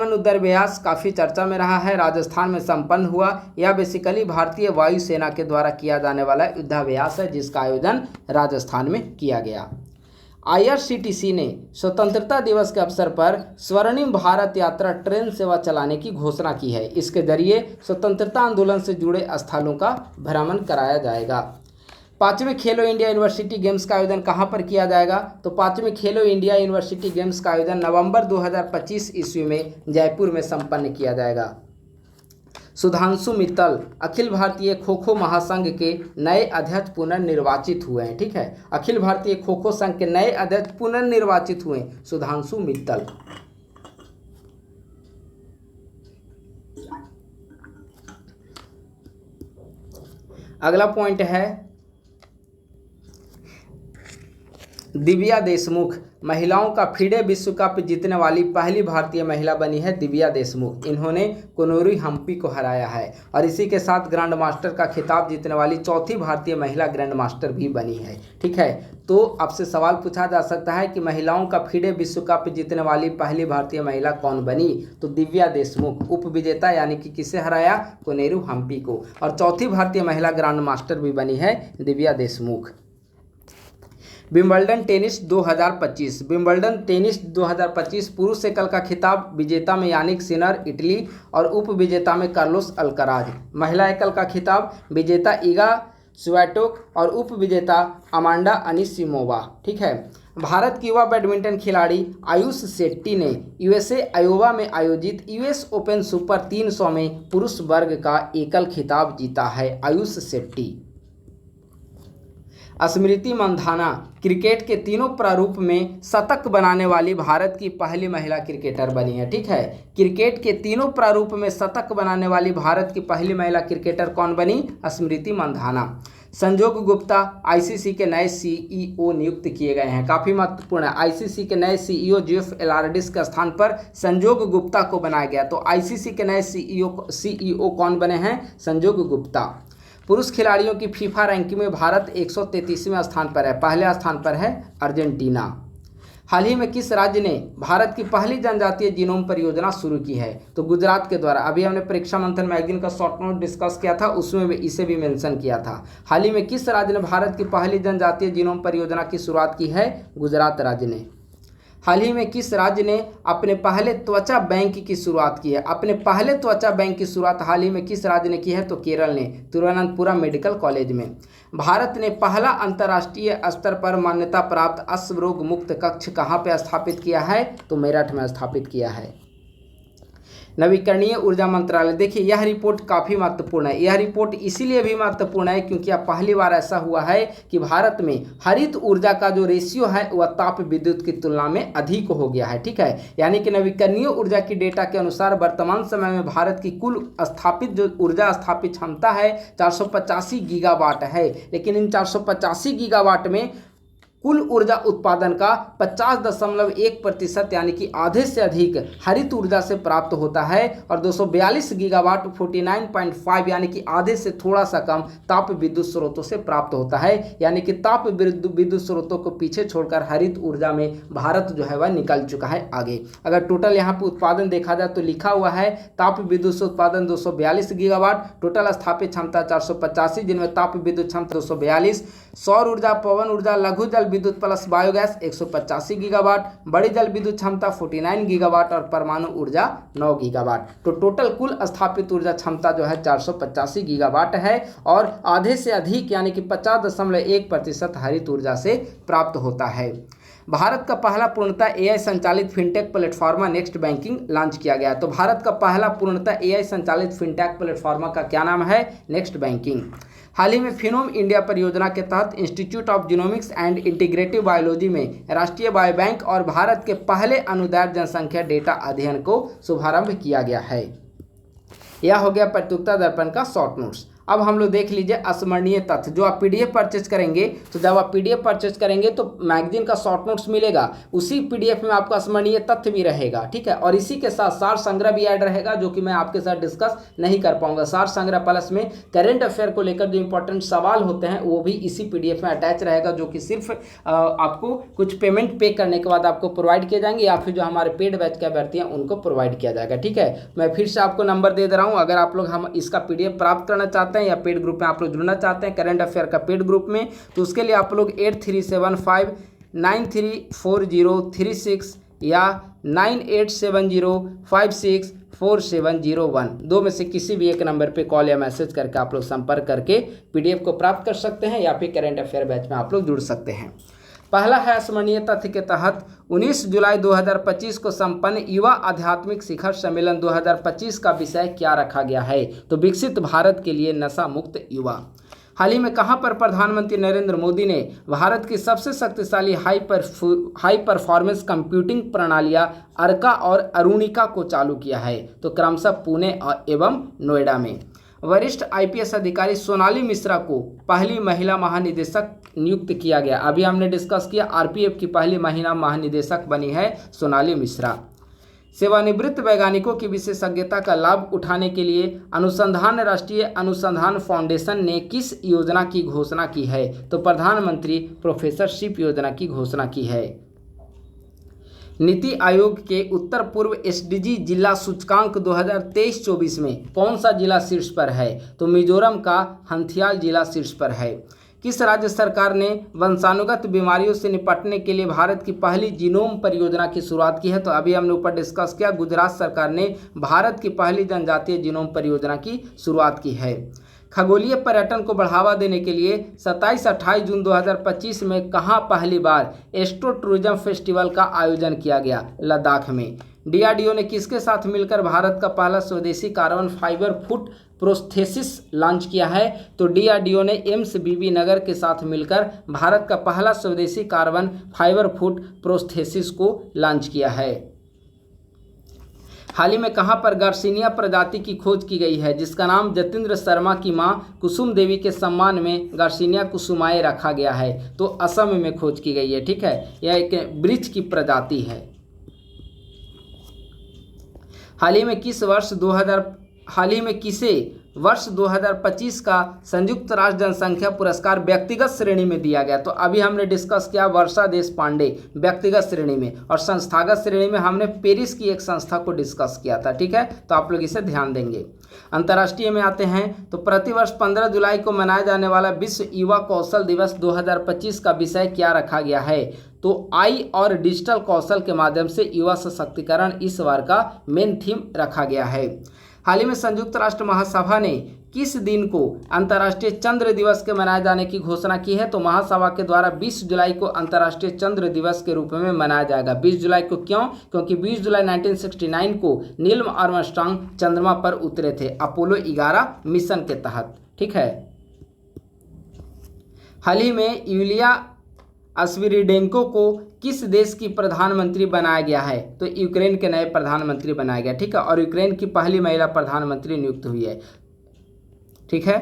[SPEAKER 1] युद्धाभ्यास काफ़ी चर्चा में रहा है, राजस्थान में संपन्न हुआ। यह बेसिकली भारतीय वायुसेना के द्वारा किया जाने वाला युद्धाभ्यास है जिसका आयोजन राजस्थान में किया गया। IRCTC ने स्वतंत्रता दिवस के अवसर पर स्वर्णिम भारत यात्रा ट्रेन सेवा चलाने की घोषणा की है। इसके जरिए स्वतंत्रता आंदोलन से जुड़े स्थलों का भ्रमण कराया जाएगा। 5वें खेलो इंडिया यूनिवर्सिटी गेम्स का आयोजन कहाँ पर किया जाएगा? तो 5वें खेलो इंडिया यूनिवर्सिटी गेम्स का आयोजन नवंबर 2025 ईस्वी में जयपुर में संपन्न किया जाएगा। सुधांशु मित्तल अखिल भारतीय खो खो महासंघ के नए अध्यक्ष पुनर्निर्वाचित हुए हैं। ठीक है, अखिल भारतीय खो खो संघ के नए अध्यक्ष पुनर्निर्वाचित हुए सुधांशु मित्तल। अगला पॉइंट है दिव्या देशमुख, महिलाओं का फीडे विश्व कप जीतने वाली पहली भारतीय महिला बनी है दिव्या देशमुख। इन्होंने कोनेरू हम्पी को हराया है और इसी के साथ ग्रैंड मास्टर का खिताब जीतने वाली चौथी भारतीय महिला ग्रैंड मास्टर भी बनी है। ठीक है, तो आपसे सवाल पूछा जा सकता है कि महिलाओं का फीडे विश्व कप जीतने वाली पहली भारतीय महिला कौन बनी? तो दिव्या देशमुख उप विजेता यानी कि किसे हराया? कोनेरू हम्पी को। और चौथी भारतीय महिला ग्रैंड मास्टर भी बनी है दिव्या देशमुख। विंबलडन टेनिस 2025 पुरुष एकल का खिताब विजेता में यानिक सिनर इटली और उप विजेता में कार्लोस अल्कराज। महिला एकल का खिताब विजेता ईगा स्वियाटेक और उप विजेता अमांडा अनिसिमोवा। ठीक है, भारत की युवा बैडमिंटन खिलाड़ी आयुष शेट्टी ने यूएसए आयोवा में आयोजित यूएस ओपन सुपर 300 में पुरुष वर्ग का एकल खिताब जीता है। आयुष शेट्टी स्मृति मंधाना क्रिकेट के तीनों प्रारूप में शतक बनाने वाली भारत की पहली महिला क्रिकेटर बनी है। ठीक है, क्रिकेट के तीनों प्रारूप में शतक बनाने वाली भारत की पहली महिला क्रिकेटर कौन बनी? स्मृति मंधाना। संजोग गुप्ता आईसीसी के नए सीईओ नियुक्त किए गए हैं। काफ़ी महत्वपूर्ण है, आईसीसी के नए सीईओ जेफ एलार्डिस के स्थान पर संजोग गुप्ता को बनाया गया। तो आईसीसी के नए सीईओ कौन बने हैं? संजोग गुप्ता। पुरुष खिलाड़ियों की फीफा रैंकिंग में भारत 133वें स्थान पर है। पहले स्थान पर है अर्जेंटीना। हाल ही में किस राज्य ने भारत की पहली जनजातीय जीनोम परियोजना शुरू की है? तो गुजरात के द्वारा। अभी हमने परीक्षा मंथन मैगजीन का शॉर्ट नोट डिस्कस किया था, उसमें भी इसे भी मेंशन किया था। हाल ही में किस राज्य ने भारत की पहली जनजातीय जीनोम परियोजना की शुरुआत की है? गुजरात राज्य ने। हाल ही में किस राज्य ने अपने पहले त्वचा बैंक की शुरुआत की है? अपने पहले त्वचा बैंक की शुरुआत हाल ही में किस राज्य ने की है? तो केरल ने, तिरुवनंतपुरम मेडिकल कॉलेज में। भारत ने पहला अंतर्राष्ट्रीय स्तर पर मान्यता प्राप्त अश्व रोग मुक्त कक्ष कहाँ पे स्थापित किया है? तो मेरठ में स्थापित किया है। नवीकरणीय ऊर्जा मंत्रालय, देखिए यह रिपोर्ट काफ़ी महत्वपूर्ण है। यह रिपोर्ट इसीलिए भी महत्वपूर्ण है क्योंकि अब पहली बार ऐसा हुआ है कि भारत में हरित ऊर्जा का जो रेशियो है वह ताप विद्युत की तुलना में अधिक हो गया है। ठीक है, यानी कि नवीकरणीय ऊर्जा की डेटा के अनुसार वर्तमान समय में भारत की कुल स्थापित जो ऊर्जा स्थापित क्षमता है 485 गीगावाट है, लेकिन इन 485 गीगावाट में कुल ऊर्जा उत्पादन का 50.1% यानी कि आधे से अधिक हरित ऊर्जा से प्राप्त होता है और 242 गीगावाट 49.5 यानी कि आधे से थोड़ा सा कम ताप विद्युत स्रोतों से प्राप्त होता है। यानी कि ताप विद्युत स्रोतों को पीछे छोड़कर हरित ऊर्जा में भारत जो है वह निकल चुका है आगे। अगर टोटल यहाँ पर उत्पादन देखा जाए तो लिखा हुआ है ताप विद्युत से उत्पादन 242 गीगावाट, टोटल स्थापित क्षमता 485 जिनमें ताप विद्युत क्षमता 242, सौर ऊर्जा, पवन ऊर्जा, लघु जल विद्युत प्लस बायोगैस 185 गीगावाट, बड़ी जल विद्युत क्षमता 49 गीगावाट और परमाणु ऊर्जा 9 गीगावाट। तो टोटल कुल स्थापित ऊर्जा क्षमता जो है 485 गीगावाट है और आधे से अधिक यानी कि 50.1% हरित ऊर्जा से प्राप्त होता है। भारत का पहला पूर्णतः एआई संचालित fintech platform next banking launch किया गया। तो भारत का पहला पूर्णतः एआई संचालित फिनटेक प्लेटफॉर्म का क्या नाम है? Next banking. हाल ही में फिनोम इंडिया परियोजना के तहत institute of genomics and integrative biology में राष्ट्रीय बायोबैंक और भारत के पहले अनुदैर्ध्य जनसंख्या डेटा अध्ययन को शुभारंभ किया गया है। यह हो गया प्रतियोगिता दर्पण का शॉर्ट नोट्स। अब हम लोग देख लीजिए अस्मरणीय तथ्य। जो आप पीडीएफ परचेज करेंगे तो जब आप पीडीएफ परचेज करेंगे तो मैगजीन का शॉर्ट नोट्स मिलेगा, उसी पीडीएफ में आपका अस्मरणीय तथ्य भी रहेगा। ठीक है, और इसी के साथ सार संग्रह भी ऐड रहेगा जो कि मैं आपके साथ डिस्कस नहीं कर पाऊंगा। सार संग्रह प्लस में करंट अफेयर को लेकर जो इंपॉर्टेंट सवाल होते हैं वो भी इसी पीडीएफ में अटैच रहेगा, जो कि सिर्फ आपको कुछ पेमेंट पे करने के बाद आपको प्रोवाइड किए जाएंगे या फिर जो हमारे पेड बैच के अभ्यर्थी हैं उनको प्रोवाइड किया जाएगा। ठीक है, मैं फिर से आपको नंबर दे रहा हूँ। अगर आप लोग हम इसका पीडीएफ प्राप्त करना चाहते हैं या पेड ग्रुप में आप लोग जुड़ना चाहते हैं करंट अफेयर का पेड ग्रुप में, तो उसके लिए आप लोग 8375934036 या 9870564701 दो में से किसी भी एक नंबर पे कॉल या मैसेज करके आप लोग संपर्क करके पीडीएफ को प्राप्त कर सकते हैं या फिर करंट अफेयर बैच में आप लोग जुड़ सकते हैं। पहला है स्मरणीय तथ्य के तहत 19 जुलाई 2025 को संपन्न युवा आध्यात्मिक शिखर सम्मेलन 2025 का विषय क्या रखा गया है? तो विकसित भारत के लिए नशा मुक्त युवा। हाल ही में कहां पर प्रधानमंत्री नरेंद्र मोदी ने भारत की सबसे शक्तिशाली हाई परफॉर्मेंस कंप्यूटिंग प्रणालियां अर्का और अरुणिका को चालू किया है? तो क्रमशः पुणे एवं नोएडा में। वरिष्ठ आईपीएस अधिकारी सोनाली मिश्रा को पहली महिला महानिदेशक नियुक्त किया गया। अभी हमने डिस्कस किया आरपीएफ की पहली महिला महानिदेशक बनी है सोनाली मिश्रा। सेवानिवृत्त वैज्ञानिकों की विशेषज्ञता का लाभ उठाने के लिए अनुसंधान राष्ट्रीय अनुसंधान फाउंडेशन ने किस योजना की घोषणा की है? तो प्रधानमंत्री प्रोफेसरशिप योजना की घोषणा की है। नीति आयोग के उत्तर पूर्व एसडीजी जिला सूचकांक 2023-24 में कौन सा जिला शीर्ष पर है? तो मिजोरम का हंथियाल जिला शीर्ष पर है। किस राज्य सरकार ने वंशानुगत बीमारियों से निपटने के लिए भारत की पहली जीनोम परियोजना की शुरुआत की है? तो अभी हमने ऊपर डिस्कस किया, गुजरात सरकार ने भारत की पहली जनजातीय जीनोम परियोजना की शुरुआत की है। खगोलीय पर्यटन को बढ़ावा देने के लिए 27-28 जून 2025 में कहां पहली बार एस्ट्रो टूरिज्म फेस्टिवल का आयोजन किया गया? लद्दाख में। डीआरडीओ ने किसके साथ मिलकर भारत का पहला स्वदेशी carbon fibre foot prosthesis launch किया है? तो डीआरडीओ ने एम्स बीबी नगर के साथ मिलकर भारत का पहला स्वदेशी कार्बन फाइबर फुट प्रोस्थेसिस को लॉन्च किया है। हाल ही में कहां पर गार्सिनिया प्रजाति की खोज की गई है, जिसका नाम जतेंद्र शर्मा की मां कुसुम देवी के सम्मान में गार्सिनिया कुसुमाए रखा गया है? तो असम में खोज की गई है। ठीक है, यह एक वृक्ष की प्रजाति है। हाल ही में किसे वर्ष 2025 का संयुक्त राष्ट्र जनसंख्या पुरस्कार व्यक्तिगत श्रेणी में दिया गया? तो अभी हमने डिस्कस किया वर्षा देश पांडे व्यक्तिगत श्रेणी में, और संस्थागत श्रेणी में हमने पेरिस की एक संस्था को डिस्कस किया था। ठीक है, तो आप लोग इसे ध्यान देंगे। अंतर्राष्ट्रीय में आते हैं तो प्रतिवर्ष 15 जुलाई को मनाया जाने वाला विश्व युवा कौशल दिवस 2025 का विषय क्या रखा गया है? तो आई और डिजिटल कौशल के माध्यम से युवा सशक्तिकरण इस बार का मेन थीम रखा गया है। हाल ही में संयुक्त राष्ट्र महासभा ने किस दिन को अंतर्राष्ट्रीय चंद्र दिवस के मनाए जाने की घोषणा की है? तो महासभा के द्वारा 20 जुलाई को अंतर्राष्ट्रीय चंद्र दिवस के रूप में मनाया जाएगा। 20 जुलाई को क्यों? क्योंकि 20 जुलाई 1969 को नील आर्मस्ट्रांग चंद्रमा पर उतरे थे अपोलो 11 मिशन के तहत। ठीक है, हाल ही में यूलिया स्विरिडेंको को किस देश की प्रधानमंत्री बनाया गया है? तो यूक्रेन के नए प्रधानमंत्री बनाया गया। ठीक है, और यूक्रेन की पहली महिला प्रधानमंत्री नियुक्त हुई है। ठीक है,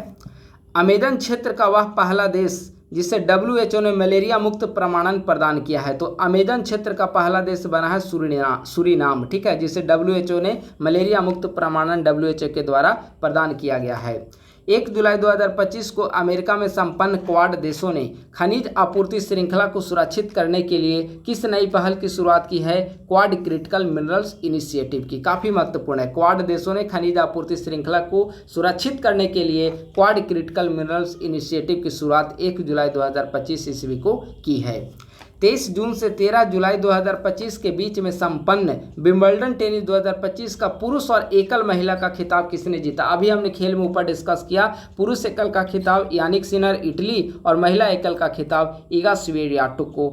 [SPEAKER 1] अमेजन क्षेत्र का वह पहला देश जिसे WHO ने मलेरिया मुक्त प्रमाणन प्रदान किया है? तो अमेजन क्षेत्र का पहला देश बना है सूरीनाम। ठीक है, जिसे WHO ने मलेरिया मुक्त प्रमाणन WHO के द्वारा प्रदान किया गया है। 1 जुलाई 2025 को अमेरिका में संपन्न क्वाड देशों ने खनिज आपूर्ति श्रृंखला को सुरक्षित करने के लिए किस नई पहल की शुरुआत की है? क्वाड क्रिटिकल मिनरल्स इनिशिएटिव की। काफ़ी महत्वपूर्ण है। क्वाड देशों ने खनिज आपूर्ति श्रृंखला को सुरक्षित करने के लिए क्वाड क्रिटिकल मिनरल्स इनिशिएटिव की शुरुआत 1 जुलाई 2025 ईस्वी को की है। 23 जून से 13 जुलाई 2025 के बीच में संपन्न विंबलडन टेनिस 2025 का पुरुष और एकल महिला का खिताब किसने जीता? अभी हमने खेल में ऊपर डिस्कस किया। पुरुष एकल का खिताब यानिक सिनर इटली और महिला एकल का खिताब इगा स्वियाटेक को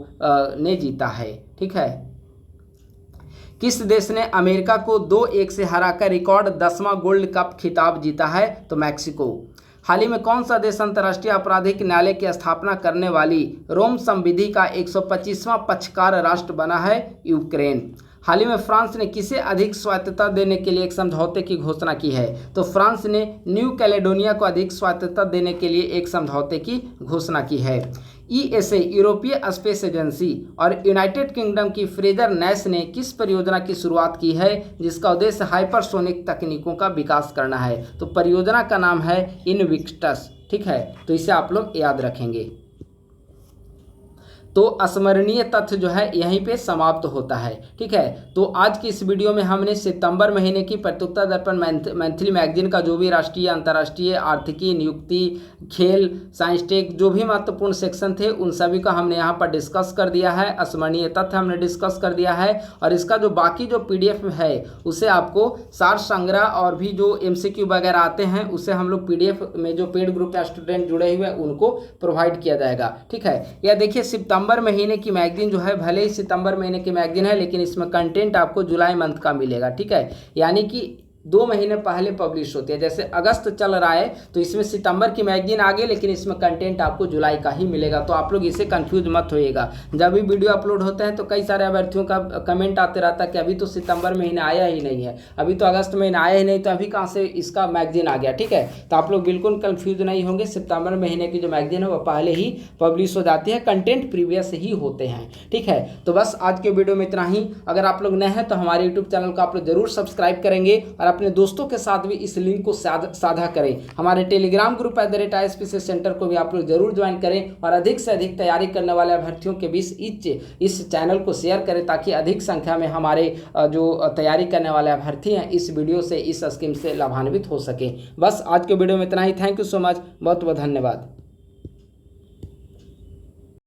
[SPEAKER 1] ने जीता है। ठीक है, किस देश ने अमेरिका को 2-1 से हराकर रिकॉर्ड 10वां गोल्ड कप खिताब जीता है? तो मैक्सिको। हाल ही में कौन सा देश अंतर्राष्ट्रीय आपराधिक न्यायालय की स्थापना करने वाली रोम संविधि का 125वां पक्षकार राष्ट्र बना है? यूक्रेन। हाल ही में फ्रांस ने किसे अधिक स्वायत्तता देने के लिए एक समझौते की घोषणा की है? तो फ्रांस ने न्यू कैलेडोनिया को अधिक स्वायत्तता देने के लिए एक समझौते की घोषणा की है। ESA यूरोपीय स्पेस एजेंसी और यूनाइटेड किंगडम की फ्रेजर नैश ने किस परियोजना की शुरुआत की है जिसका उद्देश्य हाइपरसोनिक तकनीकों का विकास करना है? तो परियोजना का नाम है इनविक्टस। ठीक है, तो इसे आप लोग याद रखेंगे। तो अस्मरणीय तथ्य जो है यहीं पे समाप्त होता है। ठीक है, तो आज की इस वीडियो में हमने सितंबर महीने की प्रत्युत्तर दर्पण मंथली मैगजीन का जो भी राष्ट्रीय अंतर्राष्ट्रीय आर्थिकी नियुक्ति खेल साइंस टेक जो भी महत्वपूर्ण सेक्शन थे उन सभी का हमने यहाँ पर डिस्कस कर दिया है। अस्मरणीय तथ्य हमने डिस्कस कर दिया है और इसका जो बाकी जो PDF है उसे आपको सार संग्रह और भी जो MCQ वगैरह आते हैं उसे हम लोग PDF में जो पेड ग्रुप या स्टूडेंट जुड़े हुए हैं उनको प्रोवाइड किया जाएगा। ठीक है, यह देखिए सितंबर महीने की मैगजीन जो है भले ही सितंबर महीने की मैगजीन है लेकिन इसमें कंटेंट आपको जुलाई मंथ का मिलेगा। ठीक है, यानी कि 2 महीने पहले पब्लिश होती है। जैसे अगस्त चल रहा है तो इसमें सितंबर की मैगजीन आ गई लेकिन इसमें कंटेंट आपको जुलाई का ही मिलेगा। तो आप लोग इसे कंफ्यूज मत होइएगा। जब भी वीडियो अपलोड होते हैं तो कई सारे अभ्यर्थियों का कमेंट आते रहता है कि अभी तो सितंबर महीना आया ही नहीं है, अभी तो अगस्त महीना आया ही नहीं, तो अभी कहाँ से इसका मैगजीन आ गया। ठीक है, तो आप लोग बिल्कुल कन्फ्यूज नहीं होंगे। सितंबर महीने की जो मैगजीन है वो पहले ही पब्लिश हो जाती है, कंटेंट प्रीवियस ही होते हैं। ठीक है, तो बस आज के वीडियो में इतना ही। अगर आप लोग नए हैं तो हमारे यूट्यूब चैनल को आप लोग जरूर सब्सक्राइब करेंगे और अपने दोस्तों के साथ भी इस लिंक को साझा करें। हमारे टेलीग्राम ग्रुप @ISPC सेंटर को भी आप लोग जरूर ज्वाइन करें और अधिक से अधिक तैयारी करने वाले अभ्यर्थियों के बीच इस चैनल को शेयर करें ताकि अधिक संख्या में हमारे जो तैयारी करने वाले अभ्यर्थी हैं इस वीडियो से इस स्कीम से लाभान्वित हो सके। बस आज के वीडियो में इतना ही। थैंक यू सो मच, बहुत बहुत धन्यवाद।